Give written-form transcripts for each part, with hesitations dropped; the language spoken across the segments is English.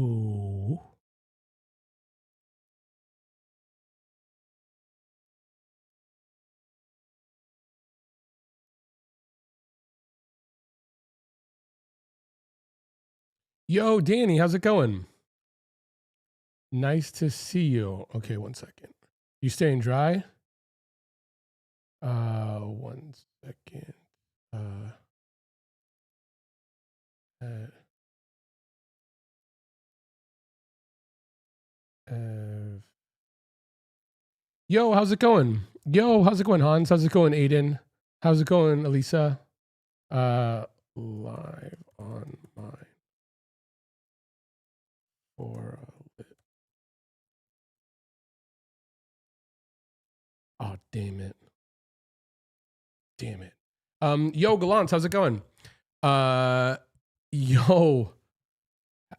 Ooh. Yo, Danny, how's it going? Nice to see you. Okay, one second. You staying dry? One second. Uh, uh, uh, Yo, how's it going? Yo, how's it going, Hans? How's it going, Aiden? How's it going, Elisa? Live on mine for oh, damn it. Damn it. Yo, Gallant, how's it going? Uh, yo,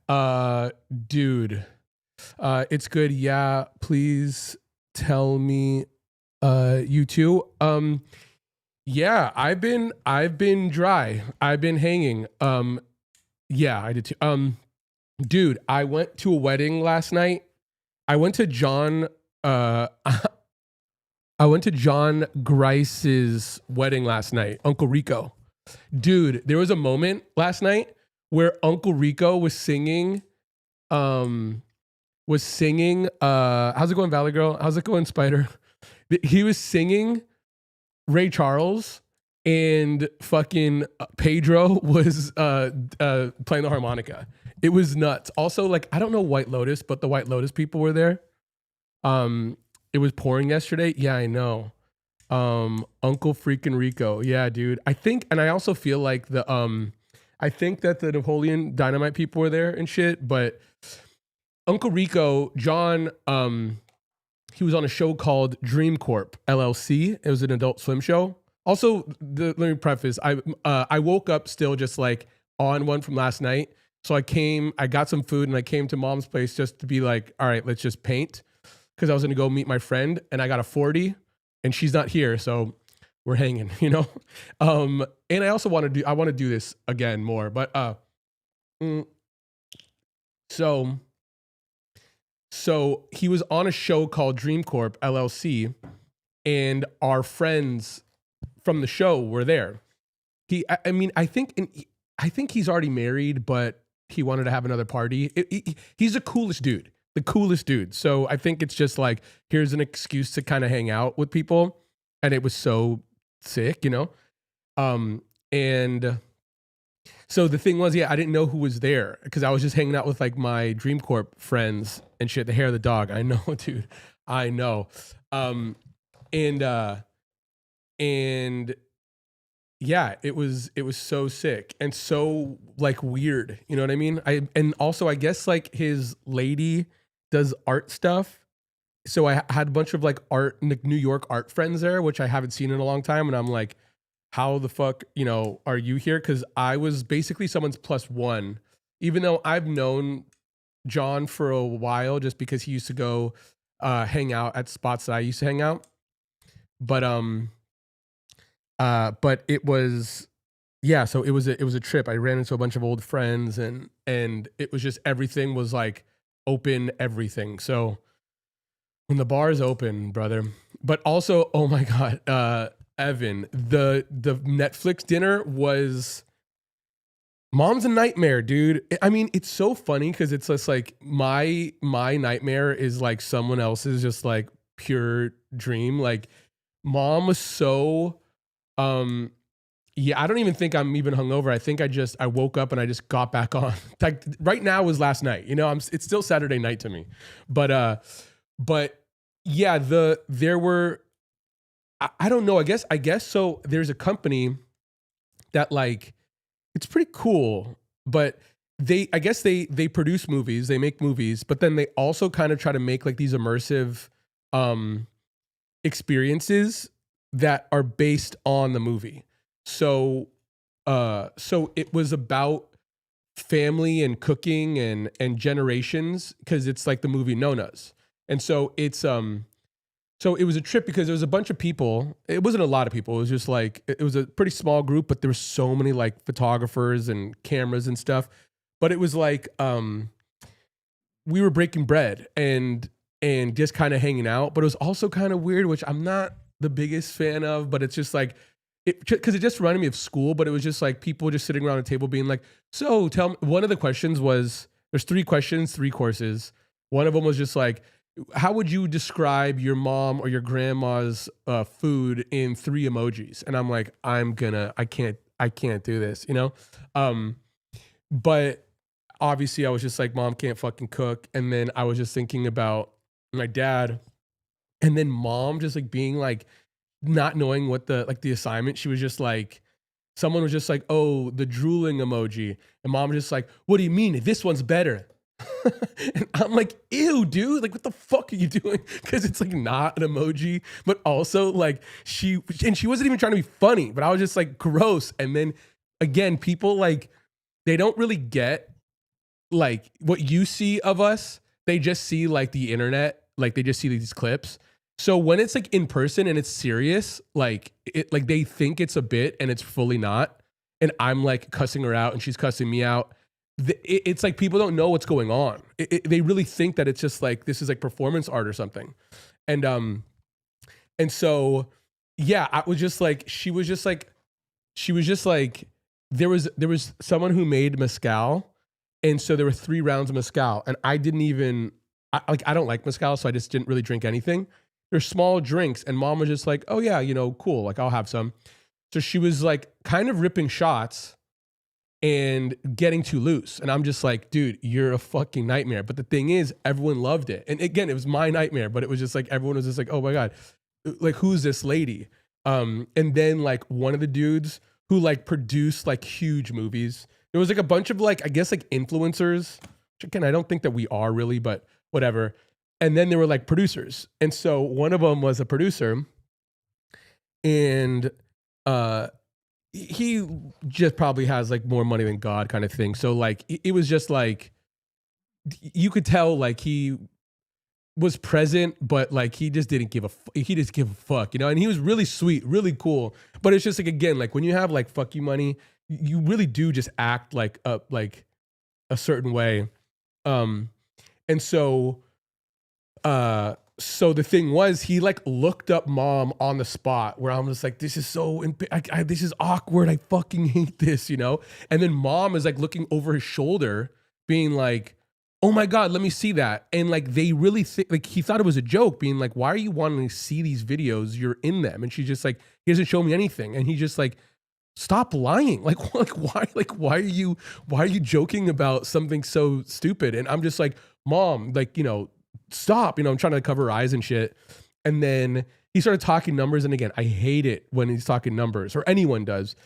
uh, dude. It's good. Yeah, please tell me you too. Yeah, I've been dry. I've been hanging. Yeah, I did too. Dude, I went to a wedding last night. I went to John I went to John Grice's wedding last night, Uncle Rico. Dude, there was a moment last night where Uncle Rico um was singing how's it going, Valley Girl? How's it going, Spider? He was singing Ray Charles, and fucking Pedro was playing the harmonica. It was nuts. Also, like, I don't know White Lotus, but the White Lotus people were there. Um it was pouring yesterday. Yeah, I know. Uncle freaking Rico. Yeah, dude. I think, and I also feel like I think that the Napoleon Dynamite people were there and shit, but Uncle Rico, John, he was on a show called Dream Corp LLC. It was an Adult Swim show. Also, let me preface: I woke up still just like on one from last night. So I got some food, and I came to Mom's place just to be like, all right, let's just paint, because I was gonna go meet my friend, and I got a 40, and she's not here, so we're hanging, you know. And I also I want to do this again more, but mm, so so he was on a show called Dream Corp LLC, and our friends from the show were there. I mean, I think he's already married, but he wanted to have another party. He's the coolest dude, the coolest dude. So I think it's just like, here's an excuse to kind of hang out with people, and it was so sick, you know. And so the thing was, yeah, I didn't know who was there because I was just hanging out with like my Dream Corp friends and shit. The hair of the dog, I know, dude, I know. Um, and and yeah, it was so sick and so like weird, you know what I mean? And also I guess like his lady does art stuff. So I had a bunch of like art, like New York art friends there, which I haven't seen in a long time, and I'm like, how the fuck, you know, are you here? Because I was basically someone's plus one, even though I've known John for a while, just because he used to go hang out at spots that I used to hang out. But it was, yeah, so it was a trip. I ran into a bunch of old friends, and it was just, everything was like open, everything. So when the bar is open, brother. But also, oh my god, Evan, the Netflix dinner was Mom's a nightmare, dude. I mean, it's so funny because it's just like my nightmare is like someone else's just like pure dream. Like, Mom was so um yeah, I don't even think I'm even hungover. I think I woke up and I just got back on. Like, right now was last night. You know, it's still Saturday night to me. But yeah, there were, I don't know. I guess so. There's a company that, like, it's pretty cool, but I guess they produce movies, they make movies, but then they also kind of try to make like these immersive um experiences that are based on the movie. So so it was about family and cooking and generations, because it's like the movie Nonas. And so so it was a trip because there was a bunch of people. It wasn't a lot of people. It was just like, it was a pretty small group, but there were so many like photographers and cameras and stuff. But it was like we were breaking bread and just kind of hanging out, but it was also kind of weird, which I'm not the biggest fan of, but it's just like, because it just reminded me of school, but it was just like people just sitting around a table being like, so tell me, one of the questions was, there's 3 questions, 3 courses. One of them was just like, how would you describe your mom or your grandma's food in 3 emojis? And I'm like, I can't do this, you know? But obviously I was just like, mom can't fucking cook. And then I was just thinking about my dad, and then mom just like being like, not knowing what the assignment, she was just like, someone was just like, oh, the drooling emoji. And mom was just like, what do you mean? This one's better. And I'm like, ew, dude, like what the fuck are you doing? Because it's like not an emoji, but also like she wasn't even trying to be funny, but I was just like gross. And then again, people like, they don't really get like what you see of us. They just see like the internet, like they just see these clips. So when it's like in person and it's serious, like like they think it's a bit and it's fully not. And I'm like cussing her out and she's cussing me out. It's like people don't know what's going on. They really think that it's just like this is like performance art or something. And so yeah, I was just like, she was just like there was someone who made mezcal, and so there were 3 rounds of mezcal, and I didn't even I don't like mezcal, so I just didn't really drink anything. They're small drinks, and mom was just like, oh yeah, you know, cool, like I'll have some. So she was like kind of ripping shots and getting too loose. And I'm just like, dude, you're a fucking nightmare. But the thing is, everyone loved it. And again, it was my nightmare, but it was just like, everyone was just like, oh my God, like who's this lady? And then like one of the dudes who like produced like huge movies, there was like a bunch of like, I guess like influencers, which again, I don't think that we are really, but whatever. And then there were like producers. And so one of them was a producer, and he just probably has like more money than God kind of thing. So like it was just like, you could tell like he was present, but like he just didn't give he just give a fuck, you know? And he was really sweet, really cool. But it's just like, again, like when you have like fuck you money, you really do just act like a certain way. And so the thing was, he like looked up mom on the spot, where I'm just like, this is so, this is awkward. I fucking hate this, you know? And then mom is like looking over his shoulder being like, oh my God, let me see that. And like, they really think, like he thought it was a joke, being like, why are you wanting to see these videos? You're in them. And she's just like, he doesn't show me anything. And he's just like, stop lying. Why are you joking about something so stupid? And I'm just like, mom, like, you know, stop, you know, I'm trying to cover her eyes and shit. And then he started talking numbers. And again, I hate it when he's talking numbers, or anyone does.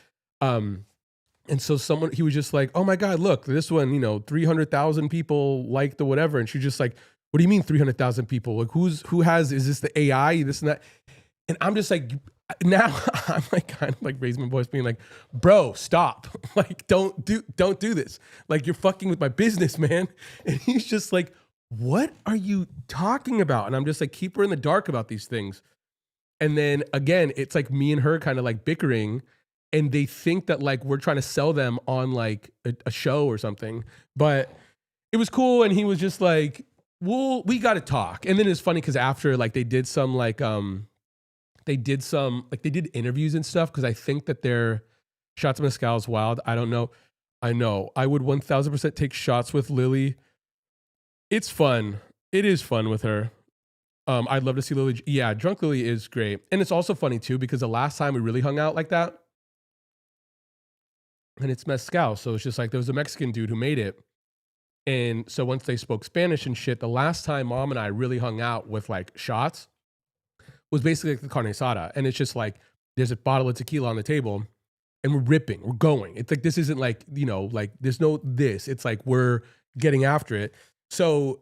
And so he was just like, oh my God, look, this one, you know, 300,000 people liked the whatever. And she's just like, what do you mean 300,000 people? Like is this the AI, this and that? And I'm just like, now I'm like kind of like raising my voice being like, bro, stop. Like, don't do this. Like, you're fucking with my business, man. And he's just like, what are you talking about? And I'm just like, keep her in the dark about these things. And then again, it's like me and her kind of like bickering, and they think that like we're trying to sell them on like a show or something. But it was cool. And he was just like, well, we got to talk. And then it's funny because after like they did interviews and stuff, because I think that their shots of mezcal is wild. I don't know. I know. I would 1000% take shots with Lily. It's fun. It is fun with her. I'd love to see Lily. Yeah, Drunk Lily is great. And it's also funny too, because the last time we really hung out like that, and it's mezcal. So it's just like, there was a Mexican dude who made it. And so once they spoke Spanish and shit, the last time mom and I really hung out with like shots was basically like the carne asada. And it's just like, there's a bottle of tequila on the table and we're ripping, we're going. It's like, this isn't like, you know, like there's no this. It's like, we're getting after it. So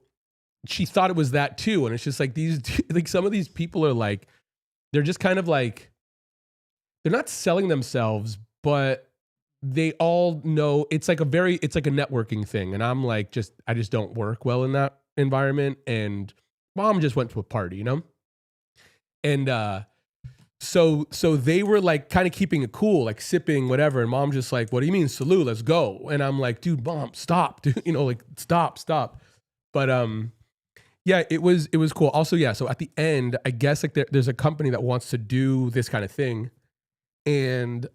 she thought it was that too. And it's just like like some of these people are like, they're just kind of like, they're not selling themselves, but they all know it's like a networking thing. And I'm like, I just don't work well in that environment. And mom just went to a party, you know? And so they were like kind of keeping it cool, like sipping, whatever. And mom just like, what do you mean? Salute, let's go. And I'm like, dude, mom, stop, dude. You know, like, stop. But yeah, it was cool. Also, yeah, so at the end, I guess like there's a company that wants to do this kind of thing, and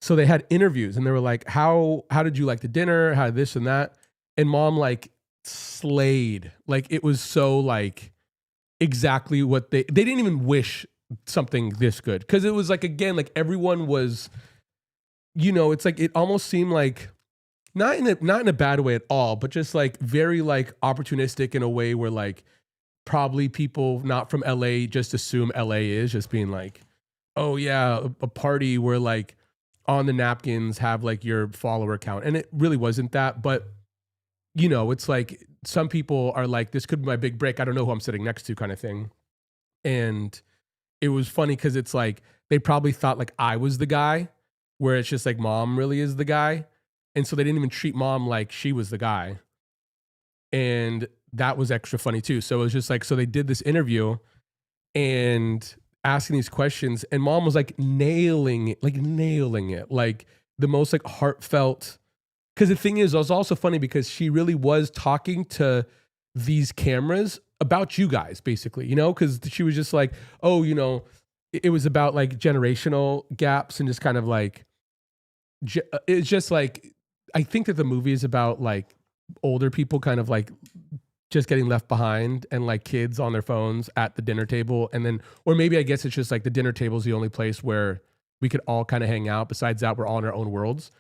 so they had interviews, and they were like, how did you like the dinner? How this and that? And mom like slayed. Like it was so like exactly what they didn't even wish something this good, because it was like, again, like everyone was, it's like it almost seemed like not in a bad way at all, but just like very like opportunistic in a way where like probably people not from LA just assume LA is just being like, oh yeah, a party where like on the napkins have like your follower count. And it really wasn't that, but it's like some people are like, this could be my big break. I don't know who I'm sitting next to, kind of thing. And it was funny because it's like they probably thought like I was the guy, where it's just like mom really is the guy. And so they didn't even treat mom like she was the guy. And that was extra funny too. So it was just like, so they did this interview and asking these questions, and mom was like nailing it, like the most like heartfelt. Because the thing is, it was also funny because she really was talking to these cameras about you guys, basically, because she was just like, oh, it was about like generational gaps and just kind of like, it's just like, I think that the movie is about like older people kind of like just getting left behind, and like kids on their phones at the dinner table. And then, or maybe I guess it's just like the dinner table is the only place where we could all kind of hang out. Besides that, we're all in our own worlds.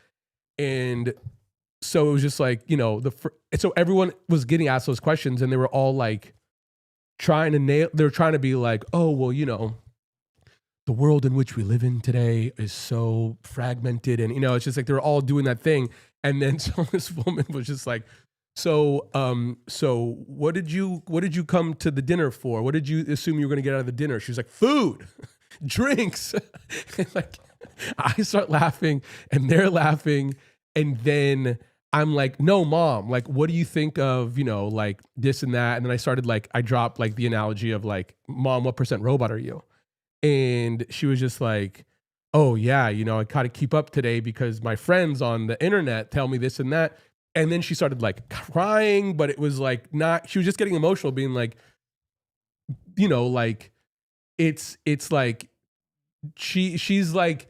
And so it was just like, so everyone was getting asked those questions, and they were all like they were trying to be like, oh, well, the world in which we live in today is so fragmented. And, it's just like, they were all doing that thing. And then so this woman was just like, so what did you come to the dinner for? What did you assume you were going to get out of the dinner? She was like, food, drinks. And like, I start laughing and they're laughing. And then I'm like, no, mom, like, what do you think of, like this and that? And then I dropped like the analogy of like, mom, what % robot are you? And she was just like, oh yeah, I kind of keep up today because my friends on the internet tell me this and that. And then she started like crying, but it was like she was just getting emotional, being like, like it's like she's like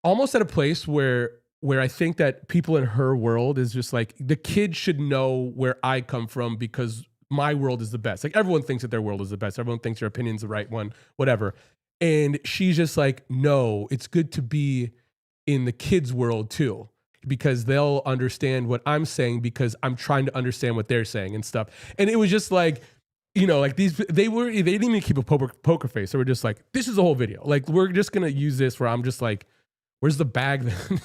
almost at a place where I think that people in her world is just like, the kids should know where I come from because my world is the best. Like everyone thinks that their world is the best. Everyone thinks their opinion's the right one, whatever. And she's just like, no, it's good to be in the kids' world too, because they'll understand what I'm saying because I'm trying to understand what they're saying and stuff. And it was just like, like they didn't even keep a poker face. They were just like, this is the whole video. Like, we're just going to use this where I'm just like, where's the bag then?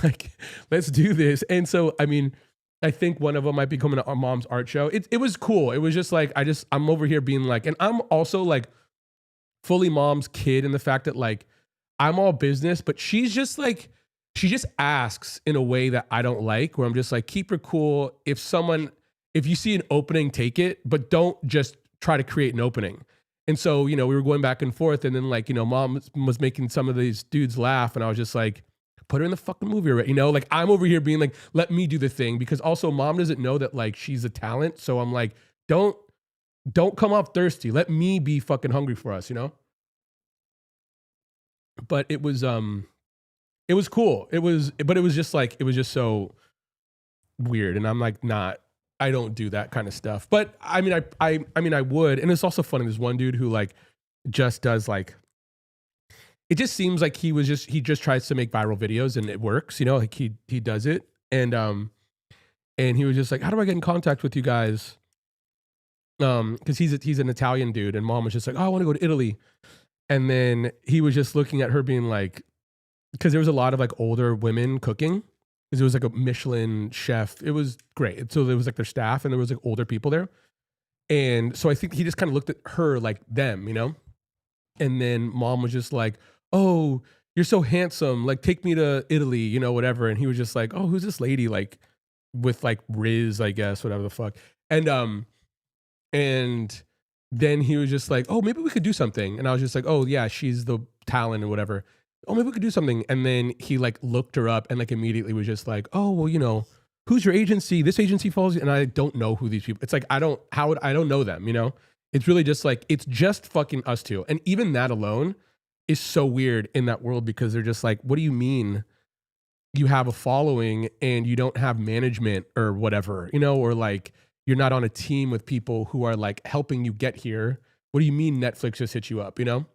Like, let's do this. And so, I mean, I think one of them might be coming to our mom's art show. It was cool. It was just like, I'm over here being like, and I'm also like fully mom's kid in the fact that like, I'm all business, but she's just like, she just asks in a way that I don't like, where I'm just like, keep her cool. If you see an opening, take it, but don't just try to create an opening. And so, we were going back and forth, and then like, mom was making some of these dudes laugh, and I was just like, put her in the fucking movie already, like I'm over here being like, let me do the thing, because also mom doesn't know that like she's a talent. So I'm like, don't come off thirsty. Let me be fucking hungry for us, But it was cool. It was just so weird. And I'm like, I don't do that kind of stuff. But I mean, I would. And it's also funny. There's one dude who like just does like, it just seems like he just tries to make viral videos and it works, like he does it. And he was just like, how do I get in contact with you guys? Cause he's an Italian dude, and mom was just like, oh, I want to go to Italy. And then he was just looking at her being like, because there was a lot of like older women cooking, because it was like a Michelin chef. It was great. So there was like their staff, and there was like older people there. And so I think he just kind of looked at her like them, And then mom was just like, oh, you're so handsome. Like, take me to Italy, whatever. And he was just like, oh, who's this lady? Like with like Riz, I guess, whatever the fuck. And then he was just like, oh, maybe we could do something. And I was just like, oh yeah, she's the talent or whatever. Oh, maybe we could do something. And then he like looked her up and like immediately was just like, oh, well, who's your agency? This agency follows you. And I don't know who these people, it's like, I don't know them, you know? It's really just like, it's just fucking us two. And even that alone is so weird in that world because they're just like, what do you mean you have a following and you don't have management or whatever, you know, or like you're not on a team with people who are like helping you get here. What do you mean Netflix just hit you up, you know?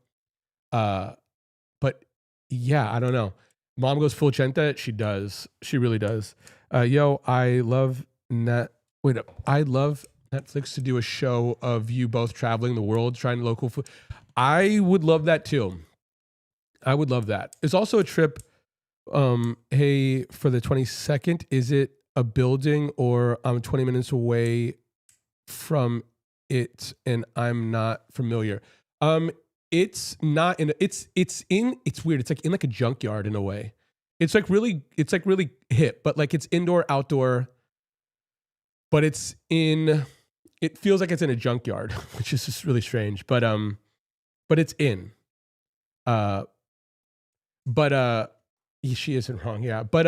Uh, but yeah, I don't know. Mom goes full Chenta. She does. She really does. Yo, I love I love Netflix to do a show of you both traveling the world, trying local food. I would love that too. I would love that. It's also a trip. Hey, for the 22nd, is it a building or I'm 20 minutes away from it and I'm not familiar? It's not in it's weird. It's like in like a junkyard in a way. It's like really hip, but like it's indoor, outdoor, but it feels like it's in a junkyard, which is just really strange. But it's in. Uh but she isn't wrong, yeah. But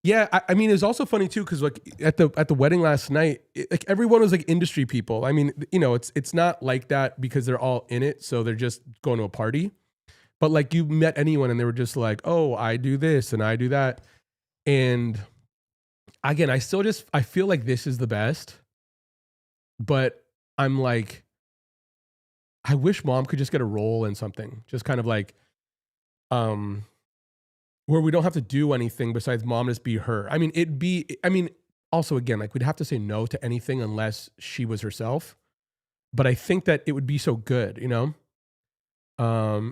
yeah, I mean, it's also funny too because like at the wedding last night, like everyone was like industry people. I mean, you know, it's not like that because they're all in it, so they're just going to a party. But like you met anyone and they were just like, oh, I do this and I do that, and again, I feel like this is the best, but I'm like, I wish mom could just get a role in something, just kind of like, um where we don't have to do anything besides mom just be her. I mean, also again, like we'd have to say no to anything unless she was herself. But I think that it would be so good, you know?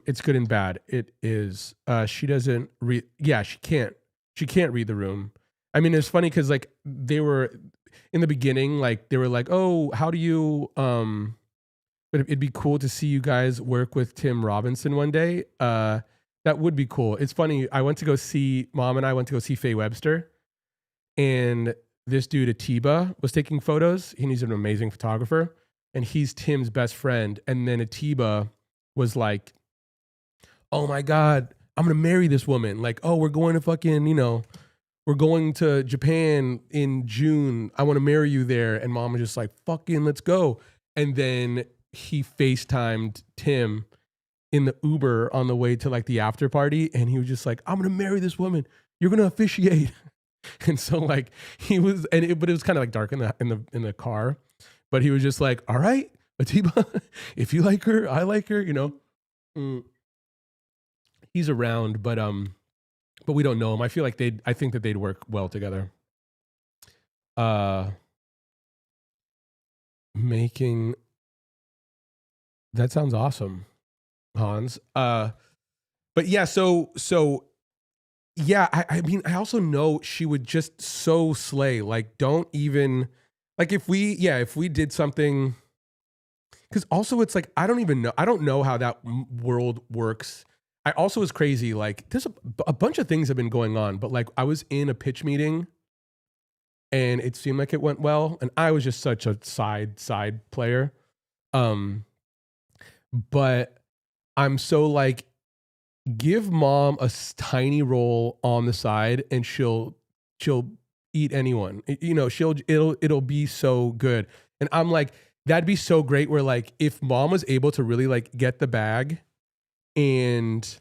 It's good and bad. It is. She doesn't read. Yeah, she can't. She can't read the room. I mean, it's funny because like they were in the beginning, like they were like, "Oh, how do you?" But it'd be cool to see you guys work with Tim Robinson one day. That would be cool. It's funny. Mom and I went to go see Faye Webster, and this dude Atiba was taking photos. And he's an amazing photographer, and he's Tim's best friend. And then Atiba was like, "Oh my god, I'm gonna marry this woman." Like, "Oh, we're going to fucking, you know, we're going to Japan in June. I want to marry you there." And mom was just like, "Fucking, let's go." And then he FaceTimed Tim in the Uber on the way to like the after party, and he was just like, "I'm gonna marry this woman. You're gonna officiate." And so like but it was kind of like dark in the car, but he was just like, "All right, Atiba, if you like her, I like her," you know. Mm, he's around, but we don't know him. I think that they'd work well together. Uh, making that sounds awesome, Hans. But yeah, so yeah, I mean, I also know she would just so slay. Like, don't even like if we did something, because also it's like I don't know how that world works. I also was crazy. Like, there's a bunch of things have been going on, but like I was in a pitch meeting, and it seemed like it went well, and I was just such a side player. Um, but I'm so like, give mom a tiny role on the side and she'll eat anyone. You know, it'll be so good. And I'm like, that'd be so great where like if mom was able to really like get the bag, and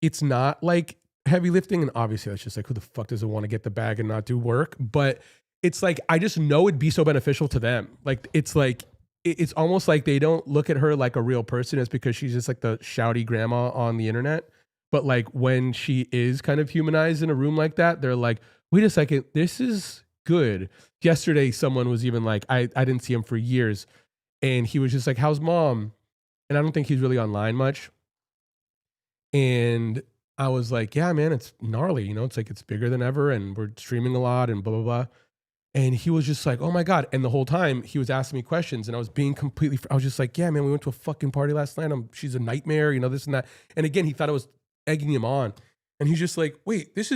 it's not like heavy lifting, and obviously that's just like, who the fuck doesn't want to get the bag and not do work? But it's like I just know it'd be so beneficial to them. Like it's almost like they don't look at her like a real person. It's because she's just like the shouty grandma on the internet. But like when she is kind of humanized in a room like that, they're like, wait a second, this is good. Yesterday, someone was even like, I didn't see him for years. And he was just like, how's mom? And I don't think he's really online much. And I was like, yeah, man, it's gnarly. You know, it's like it's bigger than ever and we're streaming a lot and blah, blah, blah. And he was just like, oh my God. And the whole time he was asking me questions and I was being I was just like, yeah, man, we went to a fucking party last night. She's a nightmare, you know, this and that. And again, he thought I was egging him on. And he's just like, wait. And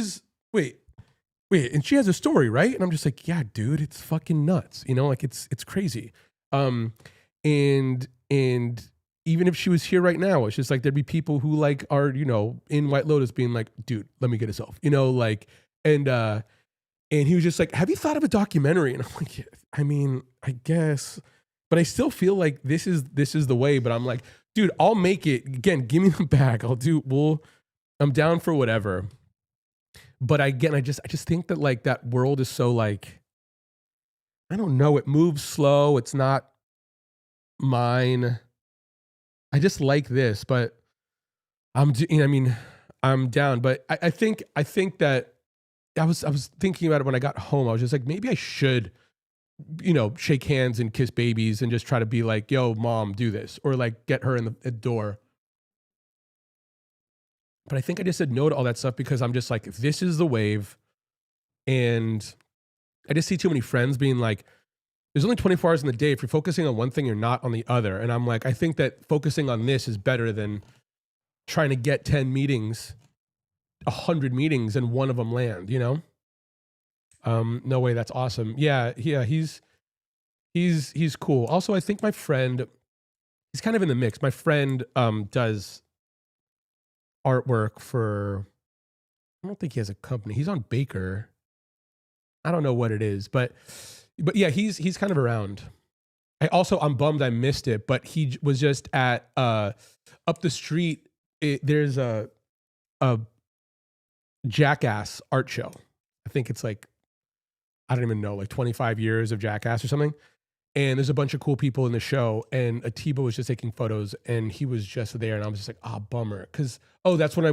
she has a story, right? And I'm just like, yeah, dude, it's fucking nuts. You know, like it's crazy. And even if she was here right now, it's just like, there'd be people who like are, you know, in White Lotus being like, dude, let me get a selfie, you know, like, and And he was just like, "Have you thought of a documentary?" And I'm like, "Yeah, I mean, I guess." But I still feel like this is the way, but I'm like, "Dude, I'll make it. Again, give me the bag. I'm down for whatever." But again, I just think that like that world is so like, I don't know, it moves slow. It's not mine. I just like this, but I mean, I'm down, but I think that I was thinking about it when I got home. I was just like, maybe I should, shake hands and kiss babies and just try to be like, "Yo, mom, do this," or like get her in the door. But I think I just said no to all that stuff because I'm just like, this is the wave, and I just see too many friends being like, "There's only 24 hours in the day. If you're focusing on one thing, you're not on the other." And I'm like, I think that focusing on this is better than trying to get 10 meetings, 100 meetings, and one of them land. No way. That's awesome. Yeah, yeah. He's cool. Also, I think my friend, he's kind of in the mix. My friend does artwork for, I don't think he has a company. He's on Baker. I don't know what it is, but yeah, he's kind of around. I'm bummed I missed it, but was just at up the street. There's a Jackass art show. I think it's like, I don't even know, like 25 years of Jackass or something. And there's a bunch of cool people in the show, and Atiba was just taking photos, and he was just there, and I was just like, ah, bummer, because that's when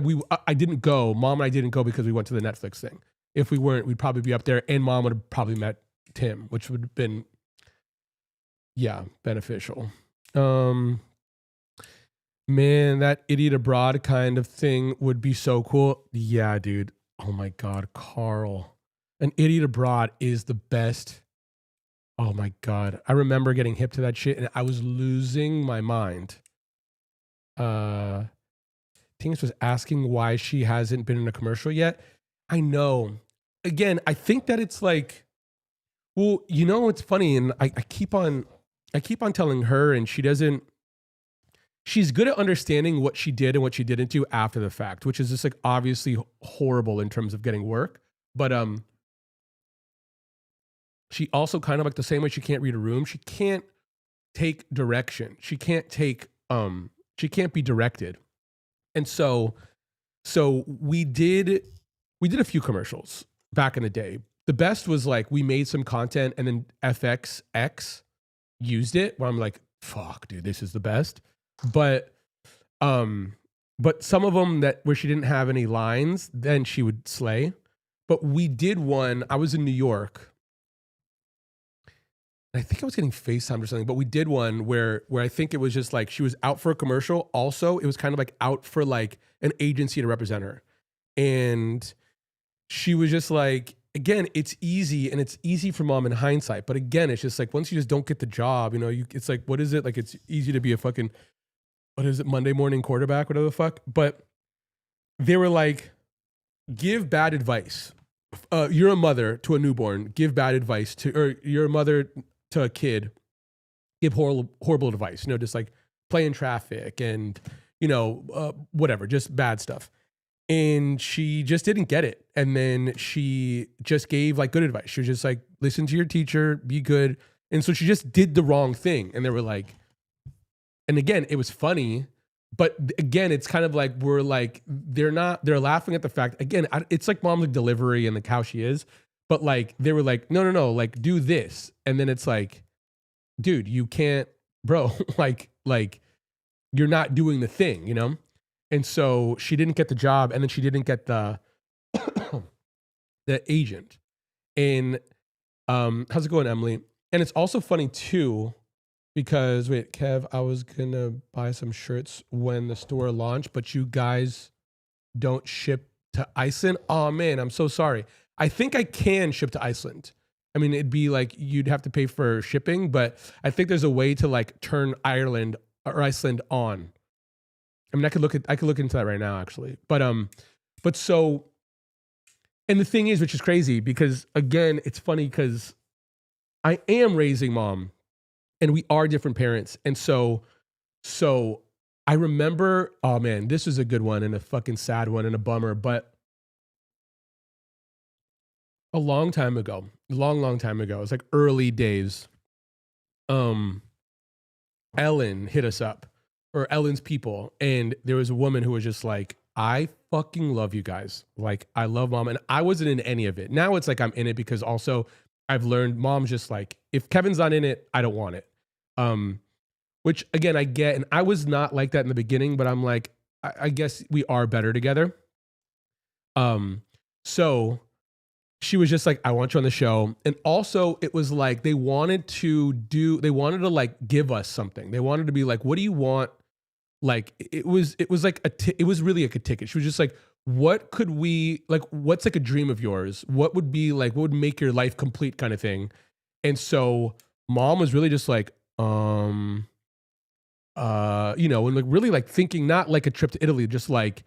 I didn't go. Mom and I didn't go because we went to the Netflix thing. If we weren't, we'd probably be up there, and mom would have probably met Tim, which would have been, yeah, beneficial. Um, Man, that idiot abroad kind of thing would be so cool. Yeah, dude. Oh my god, Carl, an idiot abroad is the best. Oh my god. I remember getting hip to that shit and I was losing my mind. Uh Tingus was asking why she hasn't been in a commercial yet. I know. Again, I think that it's like, well, it's funny, and I keep on telling her, and she's good at understanding what she did and what she didn't do after the fact, which is just like obviously horrible in terms of getting work. But she also kind of like the same way she can't read a room, she can't take direction. She can't be directed. And so we did a few commercials back in the day. The best was like we made some content and then FXX used it where I'm like, fuck, dude, this is the best. But um but some of them that where she didn't have any lines, then she would slay. But we did one, I was in New York. I think I was getting FaceTime or something, but we did one where I think it was just like she was out for a commercial. Also, it was kind of like out for like an agency to represent her. And she was just like, again, it's easy, and it's easy for mom in hindsight. But again, it's just like once you just don't get the job, it's like, what is it? Like it's easy to be a fucking, what is it, Monday morning quarterback, whatever the fuck. But they were like, give bad advice. You're a mother to a newborn, give bad advice to, or you're a mother to a kid, give horrible advice, just like play in traffic and, whatever, just bad stuff. And she just didn't get it. And then she just gave like good advice. She was just like, listen to your teacher, be good. And so she just did the wrong thing. And they were like, and again, it was funny, but again, it's kind of like they're laughing at the fact. Again, it's like mom's like delivery and like how she is, but like they were like, no, no, no, like do this, and then it's like, dude, you can't, bro, like you're not doing the thing. And so she didn't get the job, and then she didn't get the the agent. And how's it going, Emily? And it's also funny too because wait, Kev, I was gonna buy some shirts when the store launched, but you guys don't ship to Iceland. Oh man, I'm so sorry. I think I can ship to Iceland. I mean, it'd be like you'd have to pay for shipping, but I think there's a way to like turn Ireland or Iceland on. I mean, I could look into that right now actually. But so, and the thing is, which is crazy because again, it's funny because I am raising mom and we are different parents. And so I remember, oh man, this is a good one and a fucking sad one and a bummer, but a long time ago, long time ago. It was like early days. Um, Ellen hit us up, or Ellen's people, and there was a woman who was just like, I fucking love you guys. Like, I love mom. And I wasn't in any of it. Now it's like I'm in it because also I've learned mom's just like, if Kevin's not in it, I don't want it. Um, which again, I get. And I was not like that in the beginning, but I'm like, I guess we are better together. Um, so she was just like, I want you on the show. And also it was like they wanted to like give us something. They wanted to be like, what do you want? Like it was like it was really like a ticket. She was just like, what could we like, what's like a dream of yours? What would be like, what would make your life complete kind of thing? And so mom was really just like, and like really like thinking not like a trip to Italy, just like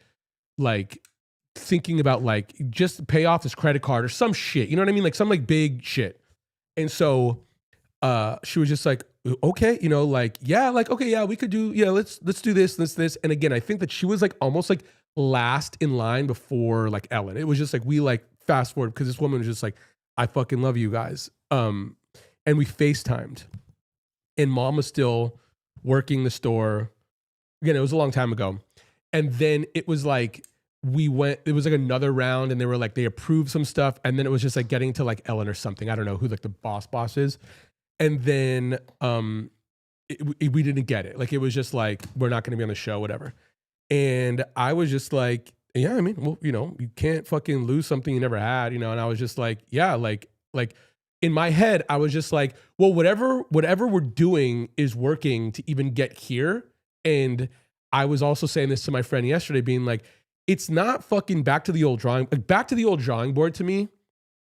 thinking about like just pay off this credit card or some shit. You know what I mean? Like some like big shit. And so she was just like, okay, like, yeah, like, okay, yeah, we could do, yeah, let's do this. And again, I think that she was like almost like last in line before like Ellen. It was just like we like fast forward because this woman was just like, I fucking love you guys. And we FaceTimed and mom was still working the store. Again, it was a long time ago. And then it was like it was like another round and they were like, they approved some stuff. And then it was just like getting to like Ellen or something. I don't know who like the boss is. And then we didn't get it. Like it was just like, we're not going to be on the show, whatever. And I was just like, yeah, I mean, well, you can't fucking lose something you never had, and I was just like, yeah, like in my head, I was just like, well, whatever we're doing is working to even get here. And I was also saying this to my friend yesterday, being like, it's not fucking back to the old drawing board to me,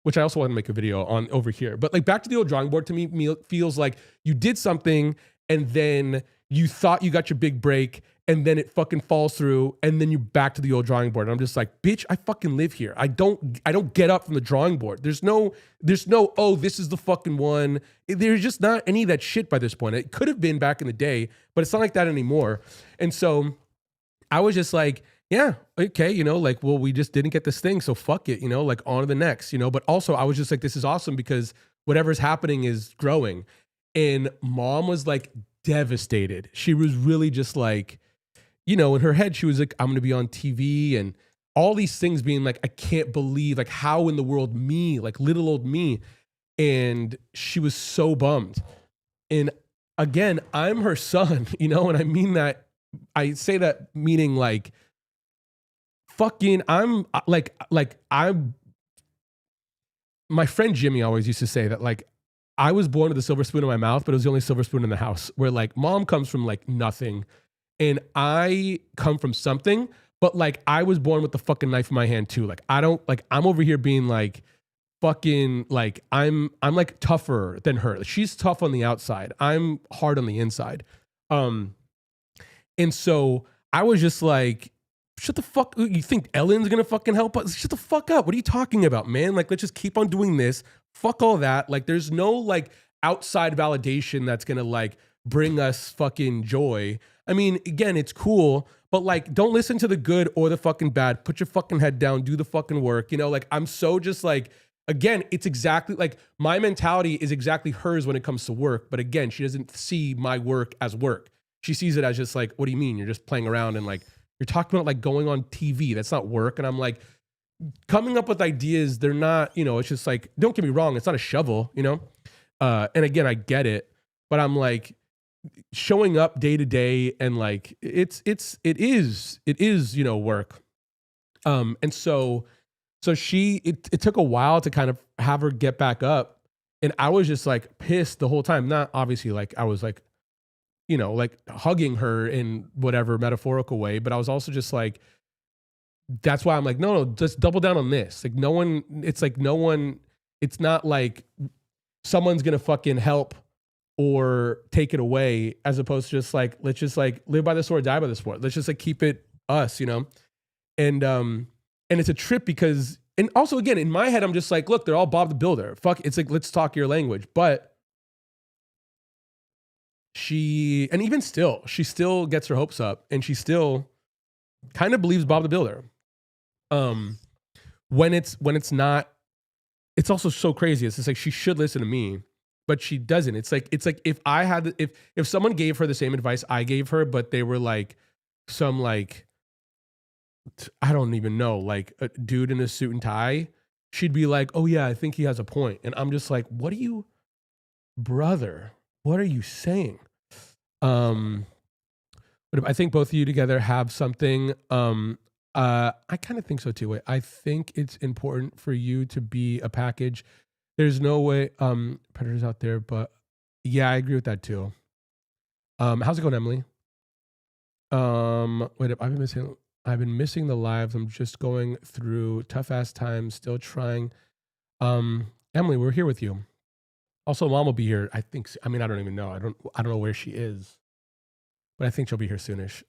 which I also want to make a video on over here. But like back to the old drawing board to me feels like you did something and then you thought you got your big break and then it fucking falls through and then you're back to the old drawing board. And I'm just like, bitch, I fucking live here. I don't get up from the drawing board. There's no, oh, this is the fucking one. There's just not any of that shit by this point. It could have been back in the day, but it's not like that anymore. And so I was just like, yeah, okay, like, well, we just didn't get this thing, so fuck it, like on to the next, But also I was just like, this is awesome because whatever's happening is growing. And mom was like devastated. She was really just like, in her head, she was like, I'm gonna be on TV and all these things being like, I can't believe, like, how in the world me, like little old me. And she was so bummed. And again, I'm her son, and I mean that, I say that meaning like, fucking, I'm my friend Jimmy always used to say that like I was born with a silver spoon in my mouth, but it was the only silver spoon in the house, where like mom comes from like nothing and I come from something, but like I was born with the fucking knife in my hand too. Like I don't, like I'm over here being like fucking like I'm like tougher than her. She's tough on the outside. I'm hard on the inside. And so I was just like, shut the fuck. You think Ellen's gonna fucking help us? Shut the fuck up. What are you talking about, man? Like, let's just keep on doing this. Fuck all that. Like, there's no like outside validation that's gonna like bring us fucking joy. I mean, again, it's cool, but like, don't listen to the good or the fucking bad. Put your fucking head down, do the fucking work. Like I'm so just like, again, it's exactly like my mentality is exactly hers when it comes to work. But again, she doesn't see my work as work. She sees it as just like, what do you mean? You're just playing around and like, you're talking about like going on TV. That's not work. And I'm like, coming up with ideas, they're not, it's just like, don't get me wrong. It's not a shovel, and again, I get it, but I'm like showing up day to day and like, it is, work. And so it took a while to kind of have her get back up. And I was just like pissed the whole time. Not obviously like I was like, like hugging her in whatever metaphorical way. But I was also just like, that's why I'm like, no, just double down on this. Like it's not like someone's going to fucking help or take it away, as opposed to just like, let's just like live by the sword, die by the sword. Let's just like keep it us, and it's a trip because, and also again, in my head, I'm just like, look, they're all Bob the Builder. Fuck. It's like, let's talk your language. But and even still, she still gets her hopes up and she still kind of believes Bob the Builder. When it's not it's also so crazy. It's just like she should listen to me, but she doesn't. It's like if I had if someone gave her the same advice I gave her, but they were like some like I don't even know, like a dude in a suit and tie, she'd be like, "Oh yeah, I think he has a point." And I'm just like, "What are you, brother? What are you saying?" Um, but I think both of you together have something. I kind of think so too. I think it's important for you to be a package. There's no way predators out there, but yeah, I agree with that too. How's it going, Emily? Wait, I've been missing the lives. I'm just going through tough ass times, still trying. Emily, we're here with you. Also, mom will be here. I think. I mean, I don't even know. I don't know where she is, but I think she'll be here soonish.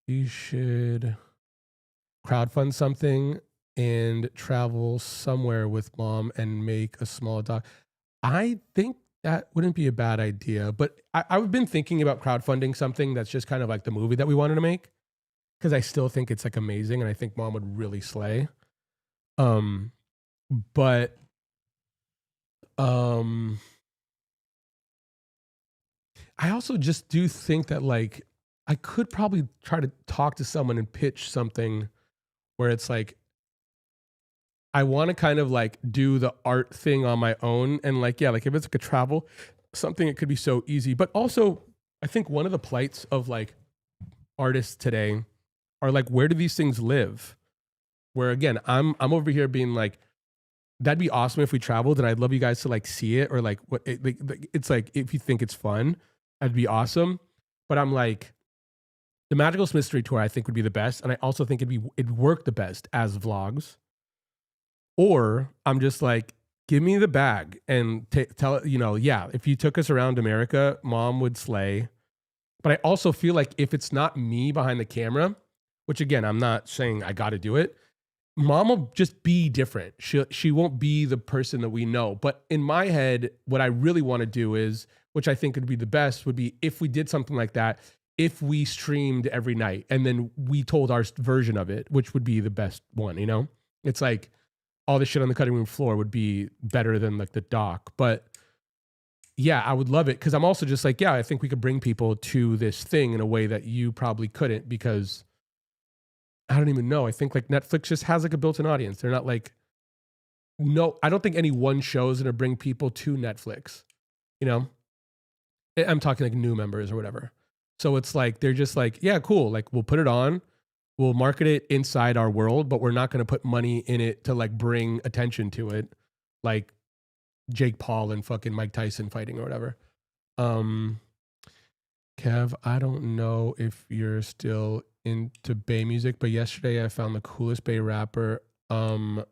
You should crowdfund something and travel somewhere with mom and make a small doc. I think that wouldn't be a bad idea, but I've been thinking about crowdfunding something that's just kind of like the movie that we wanted to make because I still think it's like amazing and I think mom would really slay. Um, but um, I also just do think that like I could probably try to talk to someone and pitch something where it's like I want to kind of like do the art thing on my own and like yeah, like if it's like a travel something it could be so easy. But also I think one of the plights of like artists today are like where do these things live? Where again, I'm over here being like that'd be awesome if we traveled and I'd love you guys to like see it or like what it, like it's like if you think it's fun, that'd be awesome. But I'm like the Magical Mystery Tour I think would be the best and I also think it'd work the best as vlogs. Or I'm just like, give me the bag and tell, yeah, if you took us around America, mom would slay. But I also feel like if it's not me behind the camera, which again, I'm not saying I got to do it, mom will just be different. She won't be the person that we know. But in my head, what I really want to do is, which I think would be the best, would be if we did something like that, if we streamed every night and then we told our version of it, which would be the best one, It's like, all the shit on the cutting room floor would be better than like the doc. But yeah, I would love it because I'm also just like, yeah, I think we could bring people to this thing in a way that you probably couldn't because I don't even know. I think like Netflix just has like a built-in audience. They're not like, no, I don't think any one show is going to bring people to Netflix. You know, I'm talking like new members or whatever. So it's like, they're just like, yeah, cool. Like we'll put it on. We'll market it inside our world, but we're not going to put money in it to like bring attention to it, like Jake Paul and fucking Mike Tyson fighting or whatever. Um, Kev, I don't know if you're still into Bay music, but yesterday I found the coolest Bay rapper. I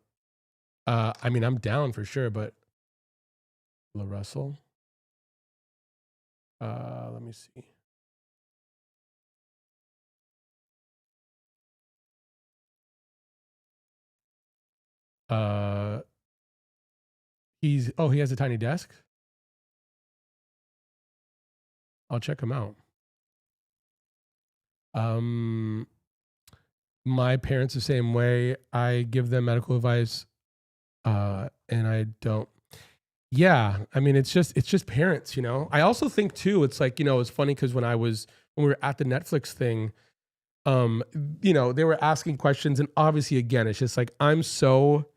mean, I'm down for sure, but La Russell. Let me see. Uh, he has a tiny desk. I'll check him out. Um, my parents the same way. I give them medical advice, and I don't. Yeah, I mean, it's just parents. I also think too, it's like it's funny because when we were at the Netflix thing, um, they were asking questions, and obviously, again, it's just like I'm so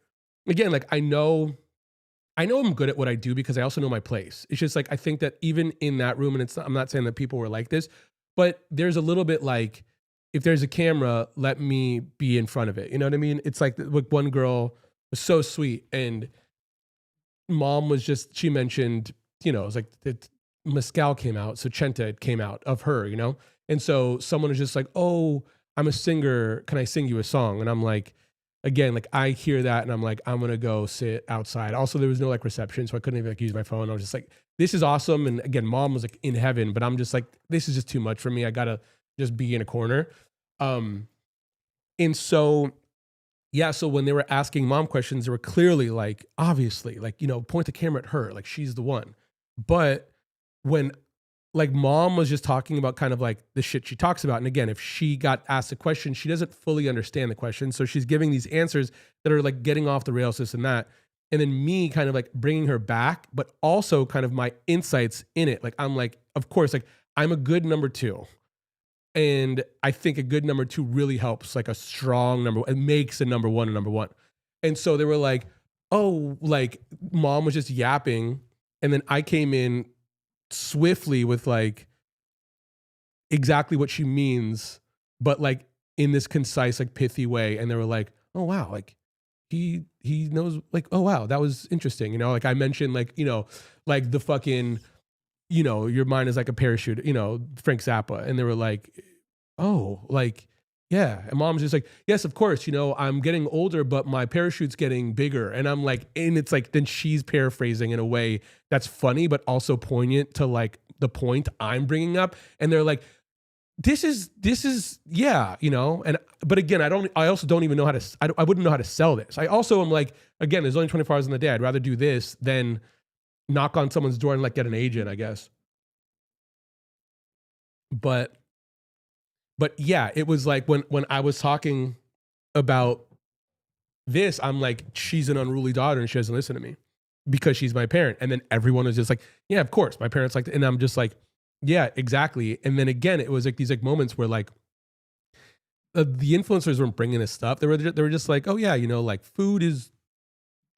again, like I know I'm good at what I do because I also know my place. It's just like I think that even in that room, and I'm not saying that people were like this, but there's a little bit like if there's a camera, let me be in front of it. You know what I mean? It's like one girl was so sweet, and mom was just she mentioned it was like Mescal came out, so Chenta came out of her, and so someone was just like, oh, I'm a singer, can I sing you a song? And I'm like, again, like I hear that and I'm like, I'm gonna go sit outside. Also, there was no like reception, so I couldn't even like use my phone. I was just like, this is awesome. And again, mom was like in heaven, but I'm just like, this is just too much for me. I gotta just be in a corner. Um, and so yeah, so when they were asking mom questions, they were clearly like, obviously, like, point the camera at her, like she's the one. But when like mom was just talking about kind of like the shit she talks about. And again, if she got asked a question, she doesn't fully understand the question. So she's giving these answers that are like getting off the rails, this and that. And then me kind of like bringing her back, but also kind of my insights in it. Like, I'm like, of course, like I'm a good number two. And I think a good number two really helps like a strong number. It makes a number one a number one. And so they were like, oh, like mom was just yapping. And then I came in swiftly with like exactly what she means, but like in this concise, like pithy way. And they were like, oh wow, like he knows, like, oh wow, that was interesting. You know, like I mentioned, like, you know, like the fucking, you know, your mind is like a parachute, you know, Frank Zappa. And they were like, oh, like, yeah. And mom's just like, yes, of course, you know, I'm getting older, but my parachute's getting bigger. And I'm like, and it's like, then she's paraphrasing in a way that's funny, but also poignant to like the point I'm bringing up. And they're like, this is, yeah, you know, and, but again, I also don't even know how to, I wouldn't know how to sell this. I also am like, again, there's only 24 hours in the day. I'd rather do this than knock on someone's door and like get an agent, I guess. But yeah, it was like when I was talking about this, I'm like, she's an unruly daughter and she doesn't listen to me because she's my parent. And then everyone was just like, yeah, of course, my parents like, and I'm just like, yeah, exactly. And then again, it was like these like moments where like the influencers weren't bringing this stuff. They were just like, oh yeah, you know, like food is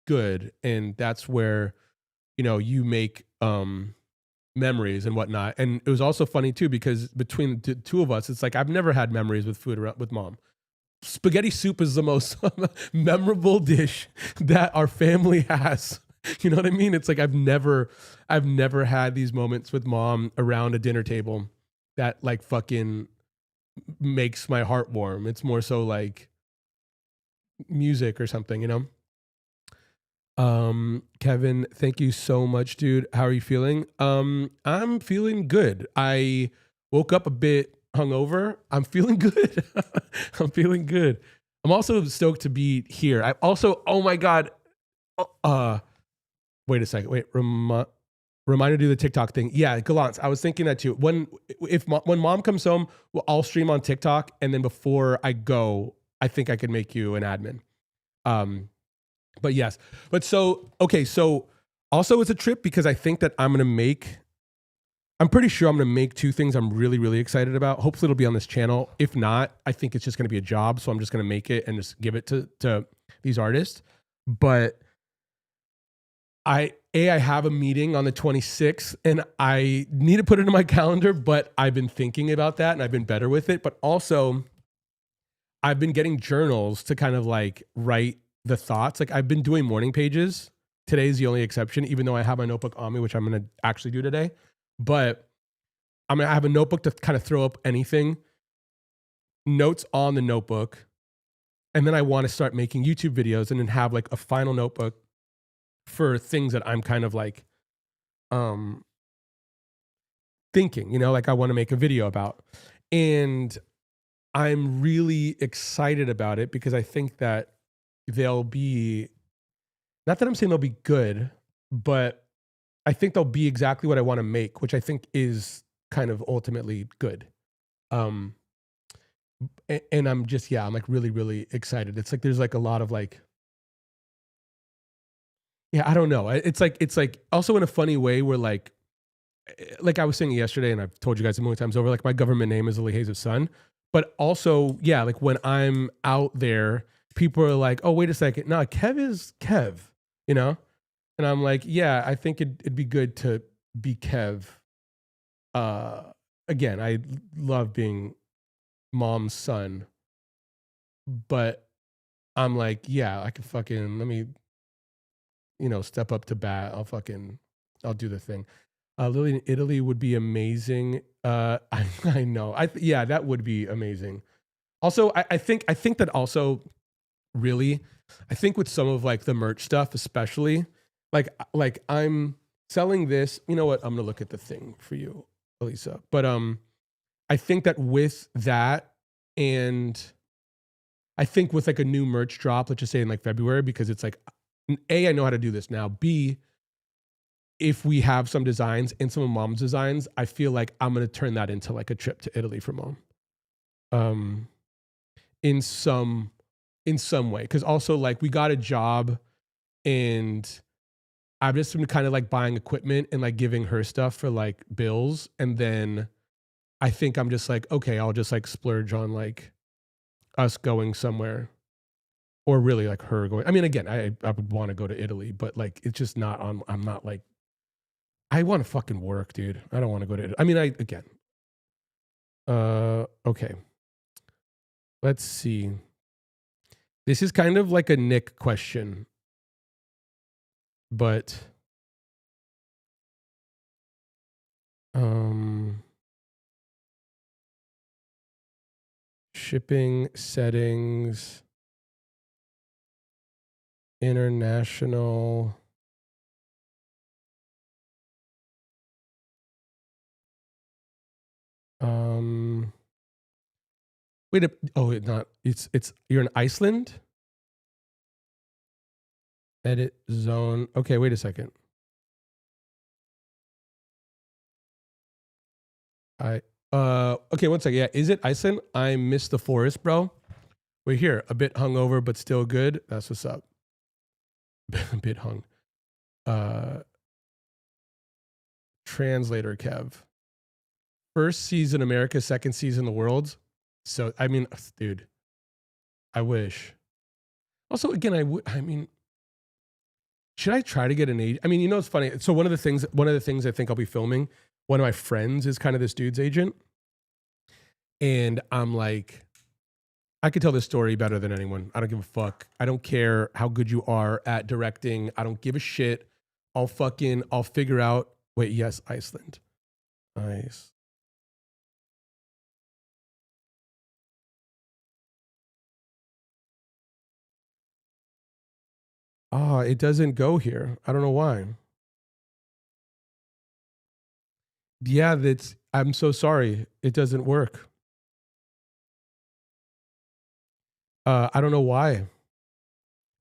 good, and that's where, you know, you make memories and whatnot. And it was also funny too because between the two of us, it's like I've never had memories with food with mom. Spaghetti soup is the most memorable dish that our family has. You know what I mean? It's like I've never had these moments with mom around a dinner table that like fucking makes my heart warm. It's more so like music or something, you know? Kevin, thank you so much, dude. How are you feeling? I'm feeling good. I woke up a bit hungover. I'm feeling good. I'm feeling good. I'm also stoked to be here. I also, oh my God. Uh, Wait a second. Wait, reminder to do the TikTok thing. Yeah, Gallant. I was thinking that too. When mom comes home, well, I'll stream on TikTok, and then before I go, I think I could make you an admin. But yes, but so okay. So also, it's a trip because I think that I'm pretty sure I'm gonna make two things I'm really really excited about. Hopefully, it'll be on this channel. If not, I think it's just gonna be a job. So I'm just gonna make it and just give it to these artists. But I have a meeting on the 26th and I need to put it in my calendar, but I've been thinking about that and I've been better with it. But also I've been getting journals to kind of like write the thoughts. Like I've been doing morning pages. Today's the only exception, even though I have my notebook on me, which I'm going to actually do today. But I have a notebook to kind of throw up anything, notes on the notebook. And then I want to start making YouTube videos and then have like a final notebook for things that I'm kind of like thinking, you know, like I want to make a video about. And I'm really excited about it because I think that they'll be, not that I'm saying they'll be good, but I think they'll be exactly what I want to make, which I think is kind of ultimately good. And I'm just, yeah, I'm like really, really excited. It's like, there's like a lot of like, yeah, I don't know. It's like also in a funny way where like I was saying yesterday, and I've told you guys a million times over, like my government name is Eli Hayes' son. But also, yeah, like when I'm out there, people are like, oh, wait a second. No, Kev is Kev, you know? And I'm like, yeah, I think it'd be good to be Kev. Again, I love being mom's son. But I'm like, yeah, I can fucking, let me, you know, step up to bat. I'll do the thing. Lily in Italy would be amazing. I know. Yeah, that would be amazing. Also, I think that also really, I think with some of like the merch stuff, especially like I'm selling this. You know what? I'm gonna look at the thing for you, Elisa. But I think that with that, and I think with like a new merch drop, let's just say in like February, because it's like, A, I know how to do this now. B, if we have some designs and some of mom's designs, I feel like I'm gonna turn that into like a trip to Italy for mom. Um, in some in some way. Cause also like we got a job and I've just been kind of like buying equipment and like giving her stuff for like bills. And then I think I'm just like, okay, I'll just like splurge on like us going somewhere or really like her going. I mean, again, I would want to go to Italy, but like it's just not on. I'm not like I want to fucking work, dude. I don't want to go to Italy. I mean, I again. Okay. Let's see. This is kind of like a Nick question, but um shipping settings, international. Um Wait a oh, it not it's you're in Iceland? Edit zone. Okay, wait a second. I okay, one second. Yeah, is it Iceland? I missed the forest, bro. We're here. A bit hungover, but still good. That's what's up. A bit hung. Uh Translator Kev. First season America, second season the world. So I mean, dude, I wish. Also, again, I mean, should I try to get an agent? I mean, you know, it's funny. So one of the things I think I'll be filming, one of my friends is kind of this dude's agent. And I'm like, I could tell this story better than anyone. I don't give a fuck. I don't care how good you are at directing. I don't give a shit. I'll figure out. Wait, yes, Iceland. Nice. Ah, it doesn't go here. I don't know why. Yeah, I'm so sorry. It doesn't work. I don't know why,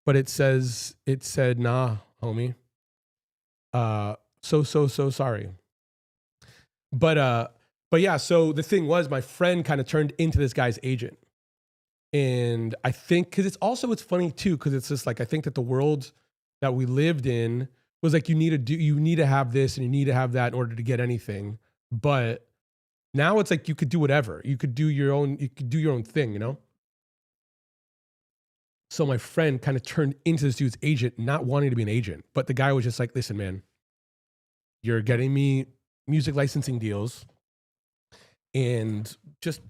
but it said nah, homie. So sorry. But but yeah, so the thing was my friend kind of turned into this guy's agent. And I think cuz it's funny too cuz it's just like I think that the world that we lived in was like you need to have this and you need to have that in order to get anything. But now it's like you could do whatever. You could do your own thing, you know? So my friend kind of turned into this dude's agent, not wanting to be an agent. But the guy was just like, listen, man, you're getting me music licensing deals and just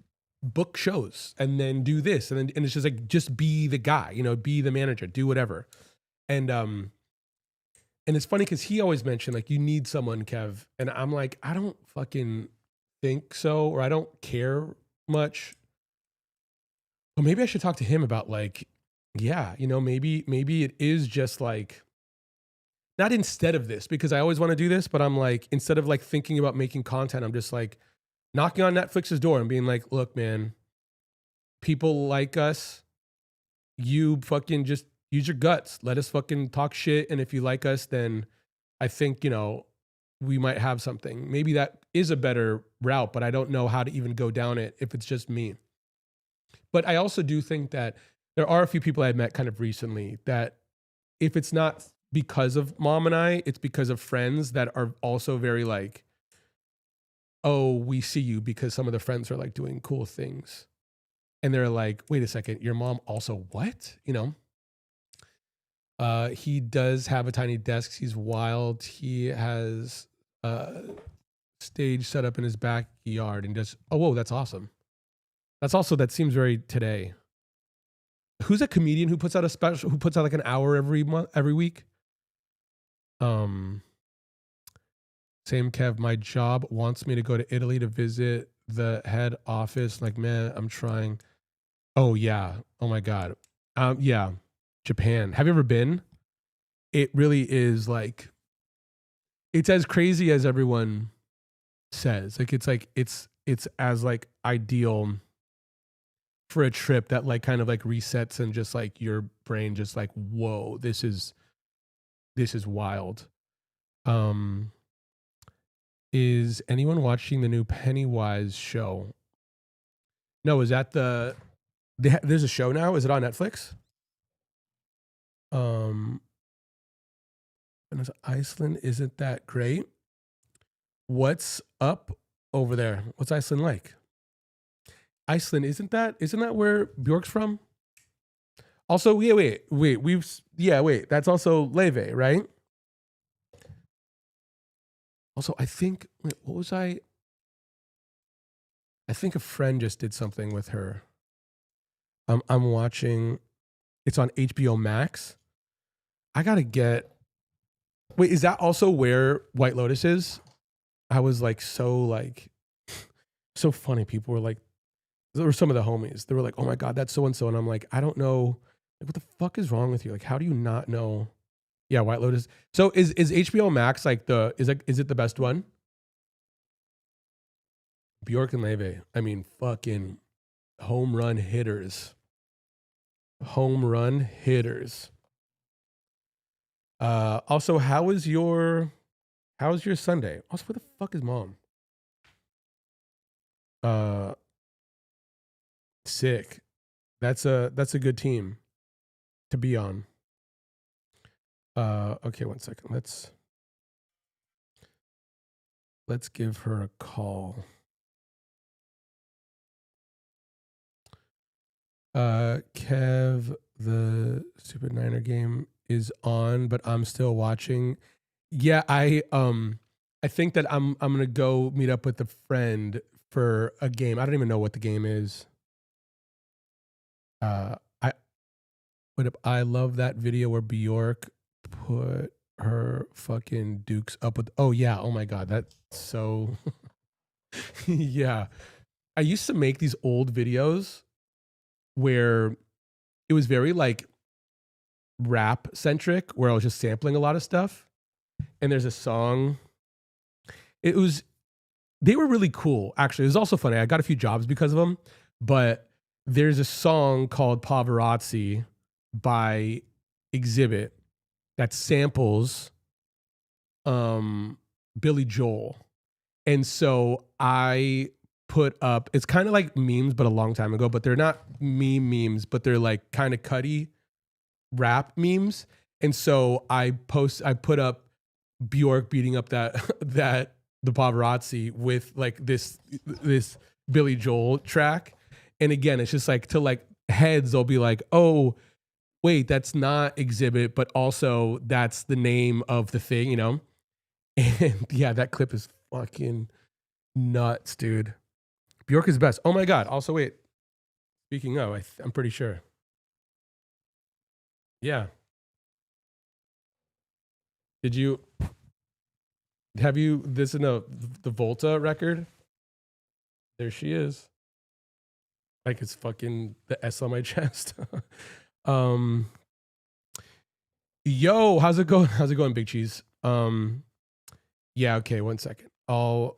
book shows and then do this. And it's just like, just be the guy, you know, be the manager, do whatever. And, um, and it's funny because he always mentioned like, you need someone, Kev. And I'm like, I don't fucking think so, or I don't care much. But maybe I should talk to him about like, yeah, you know, maybe it is just like not instead of this because I always want to do this, but I'm like instead of like thinking about making content, I'm just like knocking on Netflix's door and being like, "Look, man, people like us. You fucking just use your guts. Let us fucking talk shit and if you like us, then I think, you know, we might have something." Maybe that is a better route, but I don't know how to even go down it if it's just me. But I also do think that there are a few people I met kind of recently that if it's not because of mom and I, it's because of friends that are also very like, oh, we see you because some of the friends are like doing cool things. And they're like, wait a second, your mom also what? You know? He does have a tiny desk. He's wild. He has a stage set up in his backyard and just, oh, whoa, that's awesome. That seems very today. Who's a comedian who puts out a special, who puts out like an hour every month, every week? Um, Same Kev, my job wants me to go to Italy to visit the head office. Like, man, I'm trying. Oh yeah. Oh my God. Yeah. Japan. Have you ever been? It really is it's as crazy as everyone says. Like it's as like ideal for a trip that like kind of like resets and just like your brain just like, whoa, this is wild. Um, is anyone watching the new Pennywise show? No, is that there's a show now? Is it on Netflix? Um, and Iceland isn't that great. What's up over there? What's Iceland like? Iceland isn't that where Bjork's from? Also, yeah, wait. That's also Leve, right? Also, I think wait, what was I? I think a friend just did something with her. I'm watching. It's on HBO Max. I gotta get. Wait, is that also where White Lotus is? I was like so funny. People were like, there were some of the homies. They were like, "Oh my god, that's so and so," and I'm like, I don't know. Like, what the fuck is wrong with you? Like, how do you not know? Yeah, White Lotus. So is HBO Max like is it the best one? Bjork and Leve. I mean, fucking home run hitters. Home run hitters. Also, how was your Sunday? Also, where the fuck is mom? Uh, sick. That's a good team to be on. Okay, one second. Let's give her a call. Kev, the Stupid Niner game is on, but I'm still watching. Yeah, I think that I'm gonna go meet up with a friend for a game. I don't even know what the game is. I but I love that video where Bjork put her fucking dukes up with. Oh yeah, oh my god, that's so. Yeah, I used to make these old videos where it was very like rap centric, where I was just sampling a lot of stuff. And there's a song. It was they were really cool. Actually, it was also funny. I got a few jobs because of them, but there's a song called Pavarazzi by Exhibit that samples Billy Joel. And so I put up it's kind of like memes, but a long time ago, but they're not memes, but they're like kind of cutty rap memes. And so I put up Bjork beating up that that the paparazzi with like this Billy Joel track. And again, it's just like to like heads, they'll be like, oh, wait, that's not Exhibit, but also that's the name of the thing, you know? And yeah, that clip is fucking nuts, dude. Bjork is best. Oh my god. Also, wait. Speaking of, I'm pretty sure. Yeah. Did you have you this in the Volta record? There she is. Like it's fucking the S on my chest. um, yo, how's it going? How's it going, Big Cheese? Yeah, okay, one second. I'll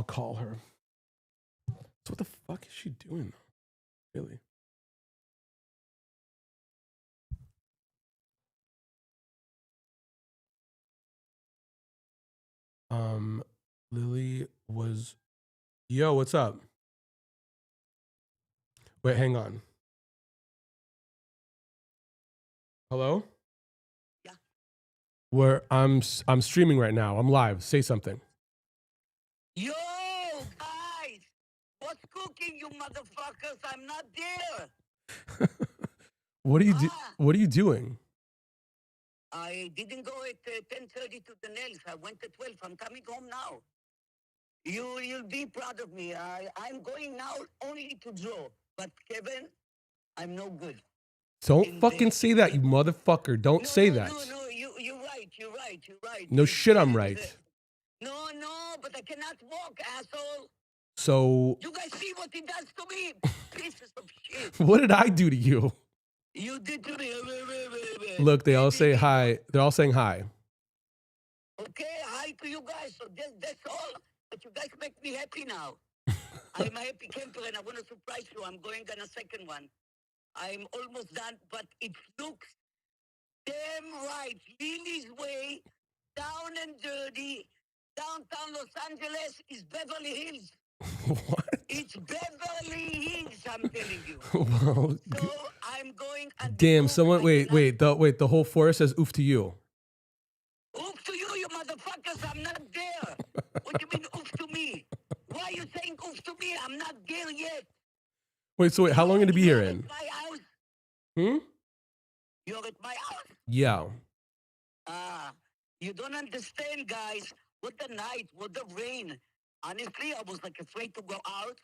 call her. So what the fuck is she doing? Really? Um, Lily was. Yo, what's up? Wait, hang on. Hello? Yeah. Where I'm streaming right now. I'm live. Say something. Yo, guys! What's cooking, you motherfuckers? I'm not there. What are you do? Ah, What are you doing? I didn't go at 10:30 to the nails. I went at 12. I'm coming home now. You'll be proud of me. I'm going now only to draw. But Kevin, I'm no good. Don't And fucking say that, you motherfucker. Don't no, say no, that. no, no. You're right. You're right. You're right. No shit, I'm right. No, no, but I cannot walk, asshole. So You guys see what he does to me? Pieces of shit. what did I do to you? You did to me. Look, they all say hi. They're all saying hi. Okay, hi to you guys. So that's all. But you guys make me happy now. I'm a happy camper and I want to surprise you. I'm going on a second one. I'm almost done, but it looks damn right. Lily's way, down and dirty. Downtown Los Angeles is Beverly Hills. What? It's Beverly Hills, I'm telling you. Well, So I'm going and the damn. move Someone, I cannot wait. The whole forest says "oof" to you. oof to you, you motherfuckers. I'm not there. What do you mean oof to me? Why are you saying oof to me? I'm not there yet. Wait, so wait, how long are you gonna be here You're in? at my house. Hmm? You're at my house. Yeah. Ah, you don't understand, guys. What the night, what the rain. Honestly, I was like afraid to go out,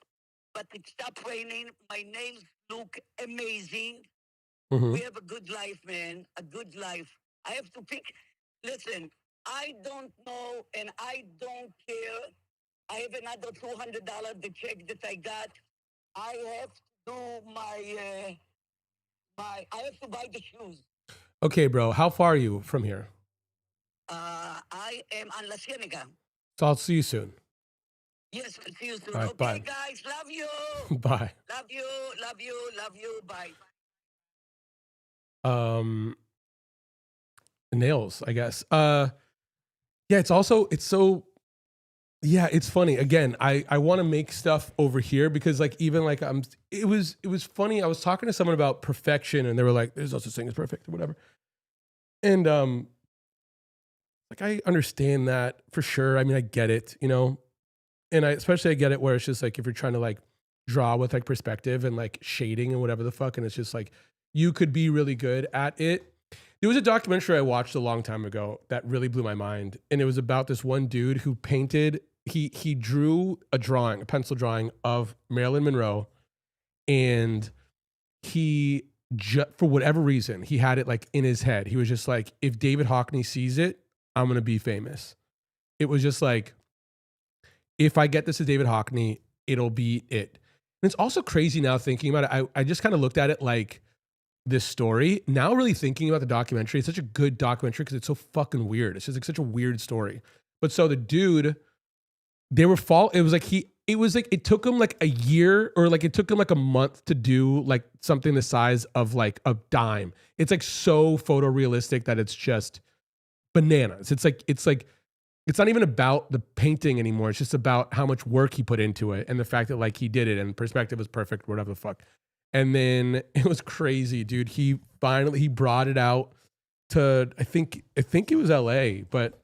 but it stopped raining. My nails look amazing. Hmm. We have a good life, man. A good life. I have to pick. Listen, I don't know and I don't care. I have another $200 the check that I got. I have to do I have to buy the shoes. Okay, bro. How far are you from here? I am on La Cienega. So I'll see you soon. Yes, I'll see you soon. All right, Okay, bye. guys, love you. Bye. Love you, love you, love you. Bye. Um, nails, I guess. Yeah, it's so yeah, it's funny. Again, I want to make stuff over here because like even like it was funny. I was talking to someone about perfection and they were like, there's no such thing as perfect or whatever. And like I understand that for sure. I mean, I get it, you know. And I get it where it's just like if you're trying to like draw with like perspective and like shading and whatever the fuck, and it's just like you could be really good at it. There was a documentary I watched a long time ago that really blew my mind, and it was about this one dude who painted. He drew a drawing, a pencil drawing of Marilyn Monroe, and for whatever reason he had it like in his head. He was just like, if David Hockney sees it, I'm gonna be famous. It was just like, if I get this to David Hockney, it'll be it. And it's also crazy now thinking about it. I just kind of looked at it like this story. Now really thinking about the documentary, it's such a good documentary because it's so fucking weird. It's just like such a weird story. But so the dude, it was like it took him like a year or like it took him like a month to do like something the size of like a dime. It's like so photorealistic that it's just bananas. It's not even about the painting anymore. It's just about how much work he put into it and the fact that like he did it and perspective was perfect, whatever the fuck. And then it was crazy, dude. He brought it out to I think it was LA, but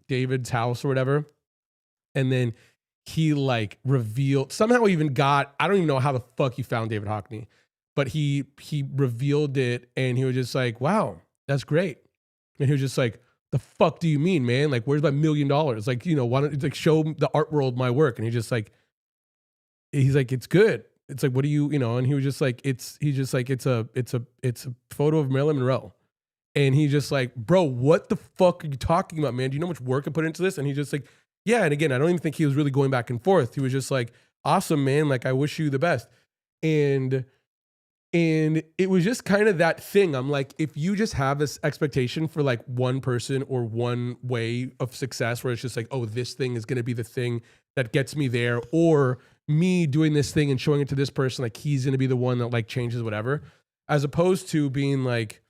David's house or whatever. And then he like revealed somehow even got, I don't even know how the fuck he found David Hockney, but he revealed it and he was just like, wow, that's great. And he was just like, the fuck do you mean, man? Like, where's my $1 million? Like, you know, why don't you like show the art world my work? And he's like, it's good. It's like, what do you, you know? And he was just like, it's a photo of Marilyn Monroe. And he's just like, bro, what the fuck are you talking about, man? Do you know how much work I put into this? And he's just like, yeah. And again, I don't even think he was really going back and forth. He was just like, awesome, man. Like, I wish you the best. And it was just kind of that thing. I'm like, if you just have this expectation for like one person or one way of success where it's just like, oh, this thing is going to be the thing that gets me there, or me doing this thing and showing it to this person, like he's going to be the one that like changes whatever, as opposed to being like,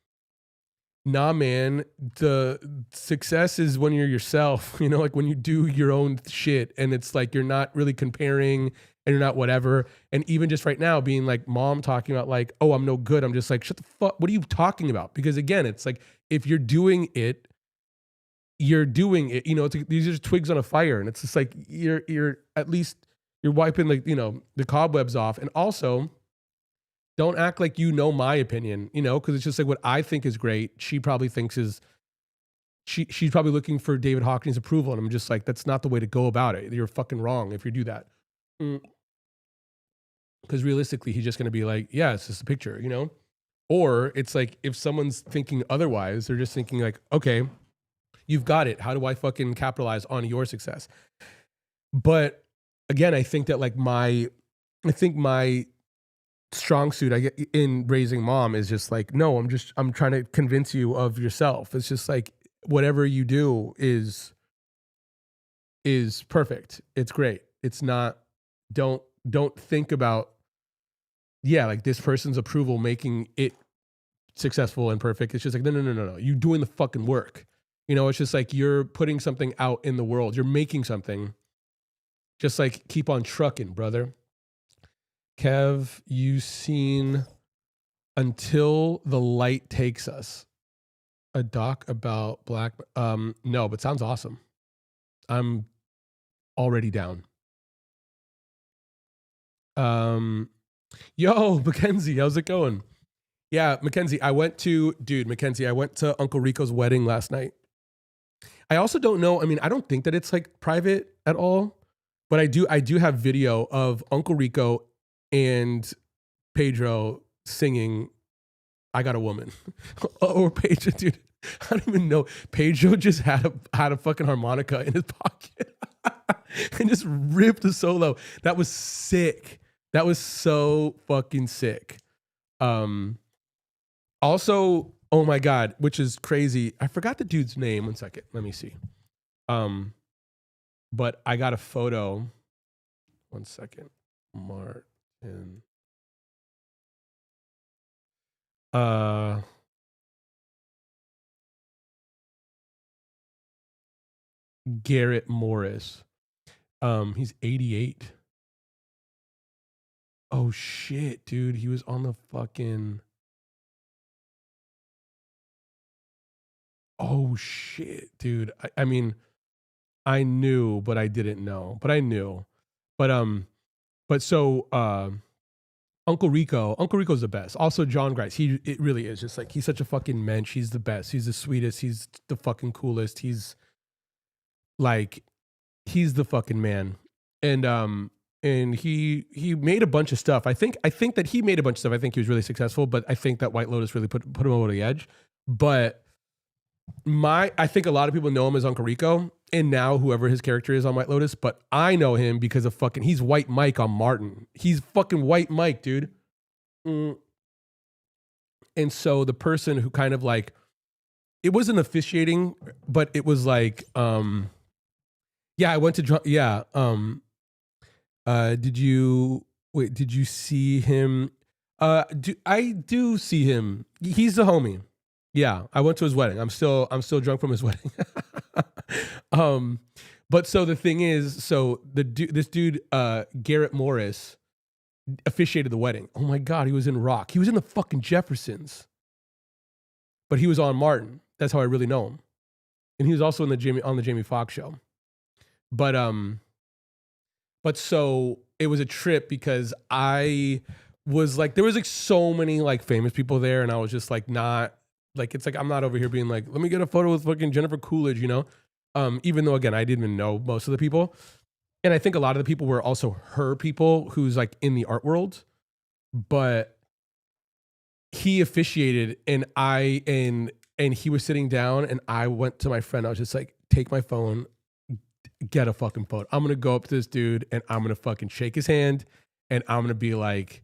nah, man, the success is when you're yourself, you know, like when you do your own shit and it's like you're not really comparing and you're not whatever. And even just right now being like mom talking about like, oh, I'm no good. I'm just like, shut the fuck. What are you talking about? Because again, it's like, if you're doing it, you're doing it, you know, it's like, these are just twigs on a fire. And it's just like, you're at least you're wiping like, you know, the cobwebs off. And also, don't act like you know my opinion, you know, because it's just like what I think is great. She probably thinks is she's probably looking for David Hockney's approval, and I'm just like, that's not the way to go about it. You're fucking wrong if you do that. Because realistically, he's just going to be like, yeah, it's just a picture, you know. Or it's like if someone's thinking otherwise, they're just thinking like, okay, you've got it. How do I fucking capitalize on your success? But again, I think that like my strong suit I get in raising mom is just like, no, I'm trying to convince you of yourself. It's just like whatever you do is perfect. It's great. It's not, don't think about, yeah, like this person's approval making it successful and perfect. It's just like, no. You doing the fucking work. You know, it's just like you're putting something out in the world. You're making something. Just like keep on trucking, brother. Kev, you seen Until the Light Takes Us, a doc about black? No, but sounds awesome. I'm already down. Yo, Mackenzie, how's it going? Yeah, Mackenzie, I went to Uncle Rico's wedding last night. I also don't know. I mean, I don't think that it's like private at all, but I do have video of Uncle Rico and Pedro singing "I Got a Woman." Or Pedro, dude, I don't even know. Pedro just had a fucking harmonica in his pocket and just ripped a solo. That was sick. That was so fucking sick. Also, oh my god, which is crazy. I forgot the dude's name. 1 second. Let me see. But I got a photo. 1 second. Martin. Garrett Morris. He's 88. Oh shit, dude. He was on the fucking. Oh shit, dude. I mean, I knew, but I didn't know. But I knew. But so Uncle Rico's the best. Also John Grice. It really is just like he's such a fucking mensch. He's the best. He's the sweetest. He's the fucking coolest. Like he's the fucking man. And he made a bunch of stuff. I think that he made a bunch of stuff. I think he was really successful, but I think that White Lotus really put him over the edge. But I think a lot of people know him as Uncle Rico, and now whoever his character is on White Lotus, but I know him because of he's White Mike on Martin. He's fucking White Mike, dude. And so the person who kind of like, it wasn't officiating, but it was like, yeah, I went to, yeah. Did you see him? I do see him. He's the homie. Yeah, I went to his wedding. I'm still drunk from his wedding. But so the thing is, this dude, Garrett Morris, officiated the wedding. Oh my god, he was in Rock. He was in the fucking Jeffersons, but he was on Martin. That's how I really know him. And he was also on the Jamie Foxx show. But so it was a trip because I was like, there was like so many like famous people there, and I was just like not. Like, it's like, I'm not over here being like, let me get a photo with fucking Jennifer Coolidge, you know? Even though, again, I didn't even know most of the people. And I think a lot of the people were also her people who's like in the art world. But he officiated and he was sitting down and I went to my friend. I was just like, take my phone, get a fucking photo. I'm going to go up to this dude and I'm going to fucking shake his hand and I'm going to be like,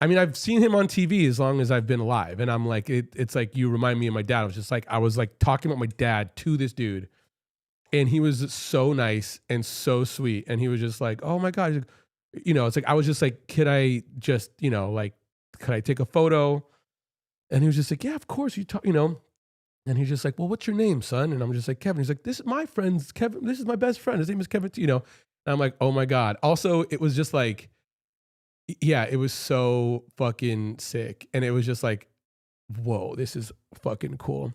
I mean, I've seen him on TV as long as I've been alive. And I'm like, it's like, you remind me of my dad. I was like talking about my dad to this dude. And he was so nice and so sweet. And he was just like, oh my God. You know, it's like, I was just like, could I just, you know, like, could I take a photo? And he was just like, yeah, of course. You know. And he's just like, well, what's your name, son? And I'm just like, Kevin. He's like, this is my friend's Kevin. This is my best friend. His name is Kevin, you know. And I'm like, oh my God. Also, it was just like, yeah, it was so fucking sick. And it was just like, whoa, this is fucking cool.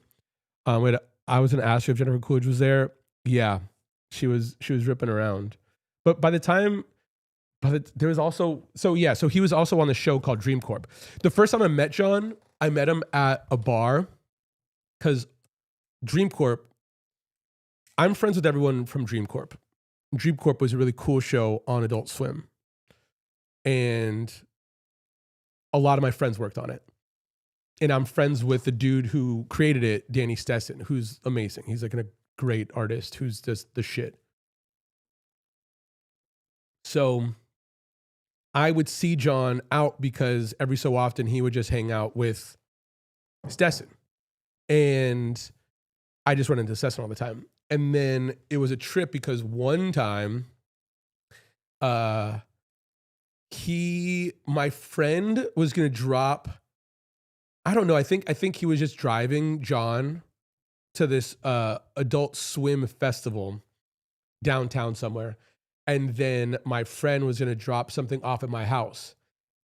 I was gonna ask you if Jennifer Coolidge was there. Yeah, she was ripping around. But by the time, there was also, so he was also on the show called Dream Corp. The first time I met John, I met him at a bar because Dream Corp, I'm friends with everyone from Dream Corp. Dream Corp was a really cool show on Adult Swim. And a lot of my friends worked on it. And I'm friends with the dude who created it, Danny Stesson, who's amazing. He's like a great artist who's just the shit. So I would see John out because every so often he would just hang out with Stesson. And I just run into Stesson all the time. And then it was a trip because one time, my friend was going to drop, I don't know, I think he was just driving John to this adult swim festival downtown somewhere. And then my friend was gonna drop something off at my house.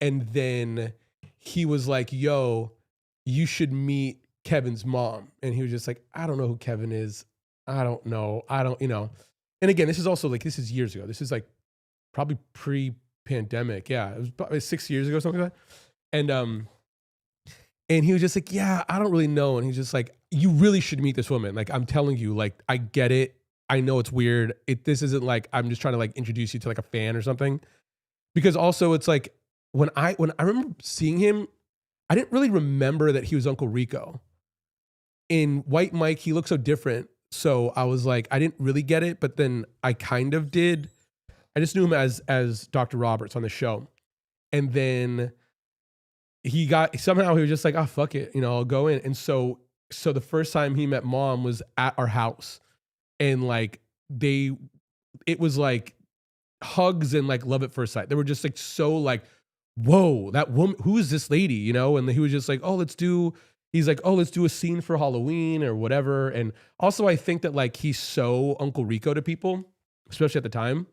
And then he was like, yo, you should meet Kevin's mom. And he was just like, I don't know who Kevin is. I don't know. I don't, you know. And again, this is also like, this is years ago. This is like probably pre-pandemic. Yeah. It was probably 6 years ago, something like that. And he was just like, yeah, I don't really know. And he's just like, you really should meet this woman. Like, I'm telling you, like, I get it. I know it's weird. This isn't like, I'm just trying to like introduce you to like a fan or something. Because also it's like, when I remember seeing him, I didn't really remember that he was Uncle Rico. In White Mike, he looked so different. So I was like, I didn't really get it, but then I kind of did. I just knew him as Dr. Roberts on the show. And then somehow he was just like, oh, fuck it. You know, I'll go in. And so the first time he met mom was at our house. And like, it was like hugs and like love at first sight. They were just like, so like, whoa, that woman, who is this lady? You know? And he was just like, he's like, oh, let's do a scene for Halloween or whatever. And also I think that like, he's so Uncle Rico to people, especially at the time.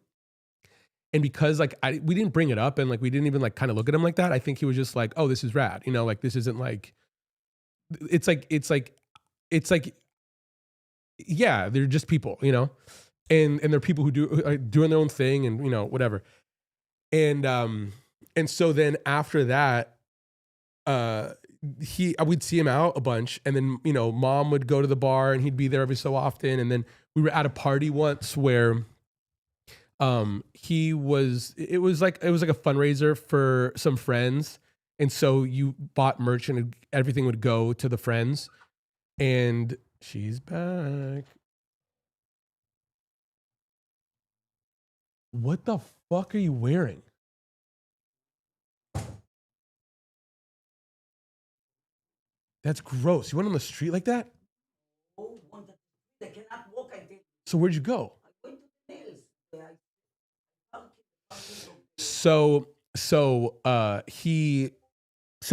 And because like we didn't bring it up and like we didn't even like kind of look at him like that, I think he was just like, oh, this is rad. You know, like this isn't like it's like yeah, they're just people, you know? And they're people who are doing their own thing and you know, whatever. And so then after that, we'd see him out a bunch, and then you know, mom would go to the bar and he'd be there every so often. And then we were at a party once where it was like a fundraiser for some friends, and so you bought merch and everything would go to the friends. And she's back. What the fuck are you wearing? That's gross. You went on the street like that? Oh, I cannot walk. I think. So where'd you go? I went to the nails. So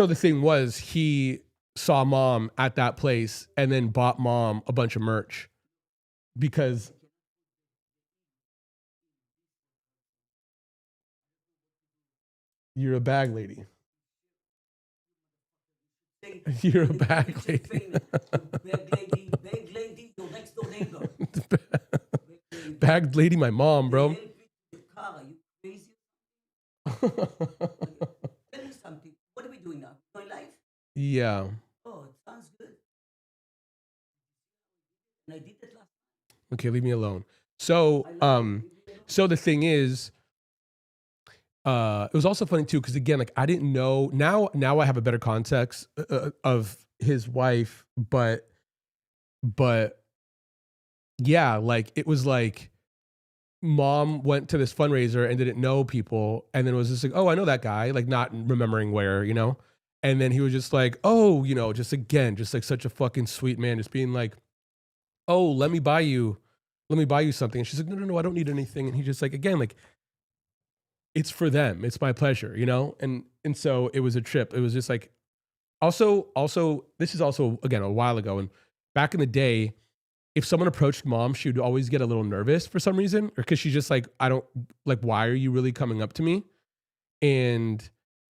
the thing was, he saw mom at that place and then bought mom a bunch of merch because you're a bag lady. You're a bag lady. Bag lady, your next door neighbor. Bag lady, my mom, bro. Are you crazy? Tell me something. What are we doing now? My life? Yeah. Oh, it sounds good. And I did it last time. Okay, leave me alone. So the thing is, it was also funny too, because again, like I didn't know. Now I have a better context of his wife, but yeah, like it was like mom went to this fundraiser and didn't know people, and then it was just like, oh, I know that guy, like not remembering where, you know. And then he was just like, oh, you know, just again, just like such a fucking sweet man, just being like, oh, let me buy you something. And she's like, no, I don't need anything. And he just like, again, like, it's for them. It's my pleasure, you know? And so it was a trip. It was just like, also, this is also, again, a while ago. And back in the day, if someone approached mom, she would always get a little nervous for some reason, or because she's just like, I don't, like, why are you really coming up to me? And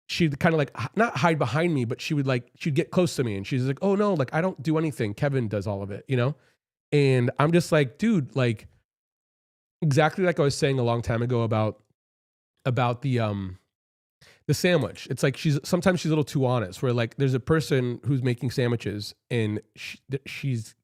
she'd kind of like, not hide behind me, but she'd get close to me. And she's like, oh no, like, I don't do anything. Kevin does all of it, you know? And I'm just like, dude, like, exactly like I was saying a long time ago about the sandwich. It's like sometimes she's a little too honest, where like there's a person who's making sandwiches and he's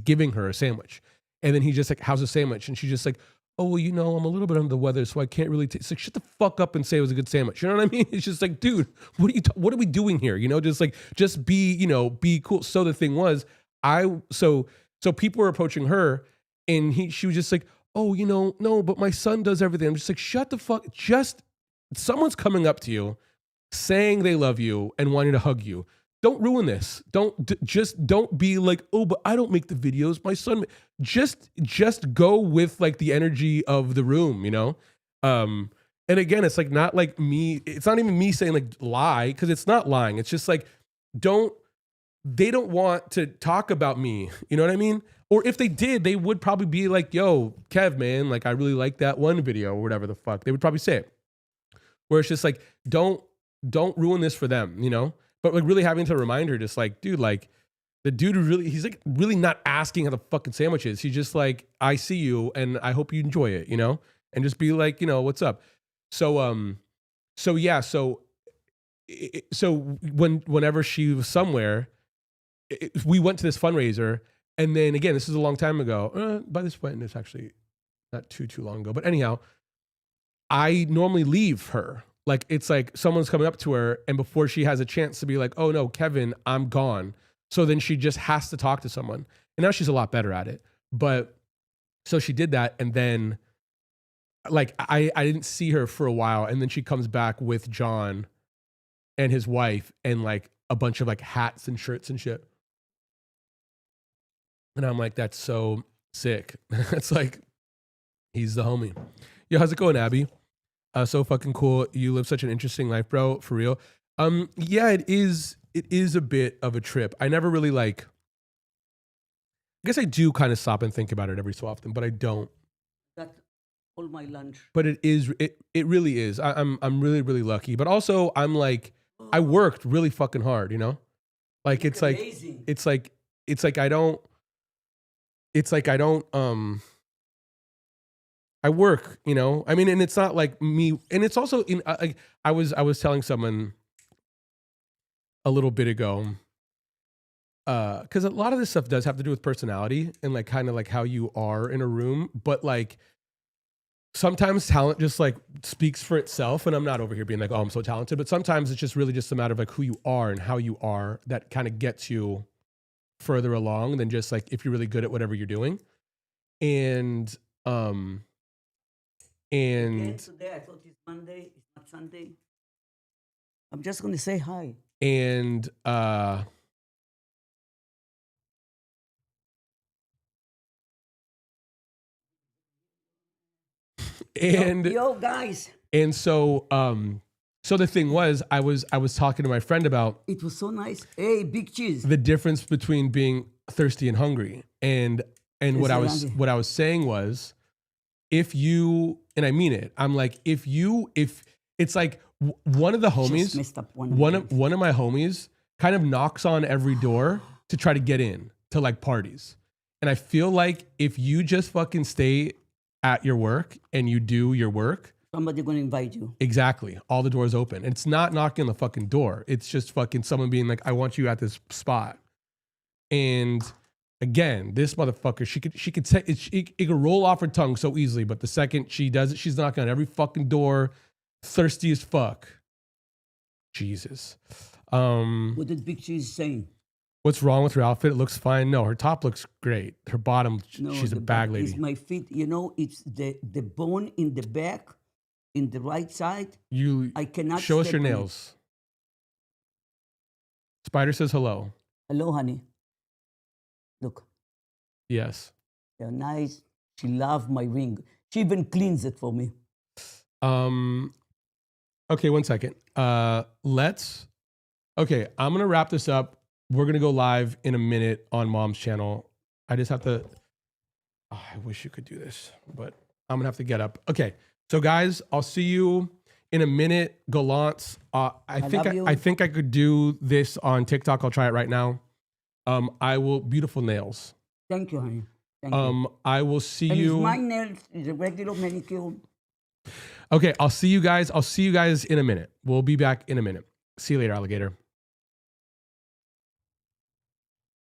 giving her a sandwich, and then he's just like, how's the sandwich? And she's just like, oh, well, you know, I'm a little bit under the weather, so I can't really it's like, shut the fuck up and say it was a good sandwich. You know what I mean? It's just like, dude, what are we doing here? You know, just be, you know, be cool. So the thing was, so people were approaching her, and she was just like, oh, you know, no, but my son does everything. I'm just like, shut the fuck. Just someone's coming up to you saying they love you and wanting to hug you. Don't ruin this. Don't be like, oh, but I don't make the videos. My son, just go with like the energy of the room, you know? And again, it's like not like me. It's not even me saying like lie, because it's not lying. It's just like, don't they don't want to talk about me. You know what I mean? Or if they did, they would probably be like, yo, Kev, man, like I really like that one video or whatever the fuck. They would probably say it. Where it's just like, don't ruin this for them, you know? But like really having to remind her, just like, dude, like the dude really, he's like really not asking how the fucking sandwich is. He's just like, I see you and I hope you enjoy it, you know? And just be like, you know, what's up? So yeah, so whenever she was somewhere, we went to this fundraiser, and then again, this is a long time ago. By this point, it's actually not too long ago. But anyhow, I normally leave her. Like it's like someone's coming up to her, and before she has a chance to be like, "Oh no, Kevin, I'm gone." So then she just has to talk to someone, and now she's a lot better at it. But so she did that, and then like I didn't see her for a while, and then she comes back with John and his wife and like a bunch of like hats and shirts and shit. And I'm like, that's so sick. It's like, he's the homie. Yo, how's it going, Abby? So fucking cool. You live such an interesting life, bro. For real. Yeah, it is a bit of a trip. I never really like, I guess I do kind of stop and think about it every so often, but I don't. That's all my lunch. But it really is. I'm really, really lucky. But also I'm like, I worked really fucking hard, you know? Like it's amazing. like I don't I work, you know? I mean, and it's not like me, and it's also in I was telling someone a little bit ago, because a lot of this stuff does have to do with personality and like kind of like how you are in a room, but like sometimes talent just like speaks for itself. And I'm not over here being like, oh, I'm so talented, but sometimes it's just really just a matter of like who you are and how you are that kind of gets you further along than just like if you're really good at whatever you're doing. And Again, today I thought it's Monday, it's not Sunday. I'm just gonna say hi. And yo guys, and so so the thing was, I was talking to my friend about it was so nice. Hey, big cheese. the difference between being thirsty and hungry. And what I was saying was, if you, and I mean it, I'm like, if it's like one of the homies, one of my homies kind of knocks on every door to try to get in to like parties. And I feel like if you just fucking stay at your work and you do your work, somebody's gonna invite you. Exactly. All the doors open. And it's not knocking on the fucking door. It's just fucking someone being like, I want you at this spot. And again, this motherfucker, she could say it could roll off her tongue so easily, but the second she does it, she's knocking on every fucking door, thirsty as fuck. Jesus. What did Big Cheese saying? What's wrong with her outfit? It looks fine. No, her top looks great. Her bottom, no, she's a bag lady. It's my feet. You know, it's the bone in the back, in the right side. I cannot show us your nails. Spider says hello. Hello, honey. Look. Yes. They're nice. She loved my ring. She even cleans it for me. Okay, 1 second. Okay, I'm gonna wrap this up. We're gonna go live in a minute on Mom's channel. I just have to, I wish you could do this, but I'm gonna have to get up. Okay, so guys, I'll see you in a minute. Gallants. I think I could do this on TikTok. I'll try it right now. Beautiful nails. Thank you, honey. Thank you. I will see and you. It's my nails, it's a regular manicure. Okay, I'll see you guys. I'll see you guys in a minute. We'll be back in a minute. See you later, alligator.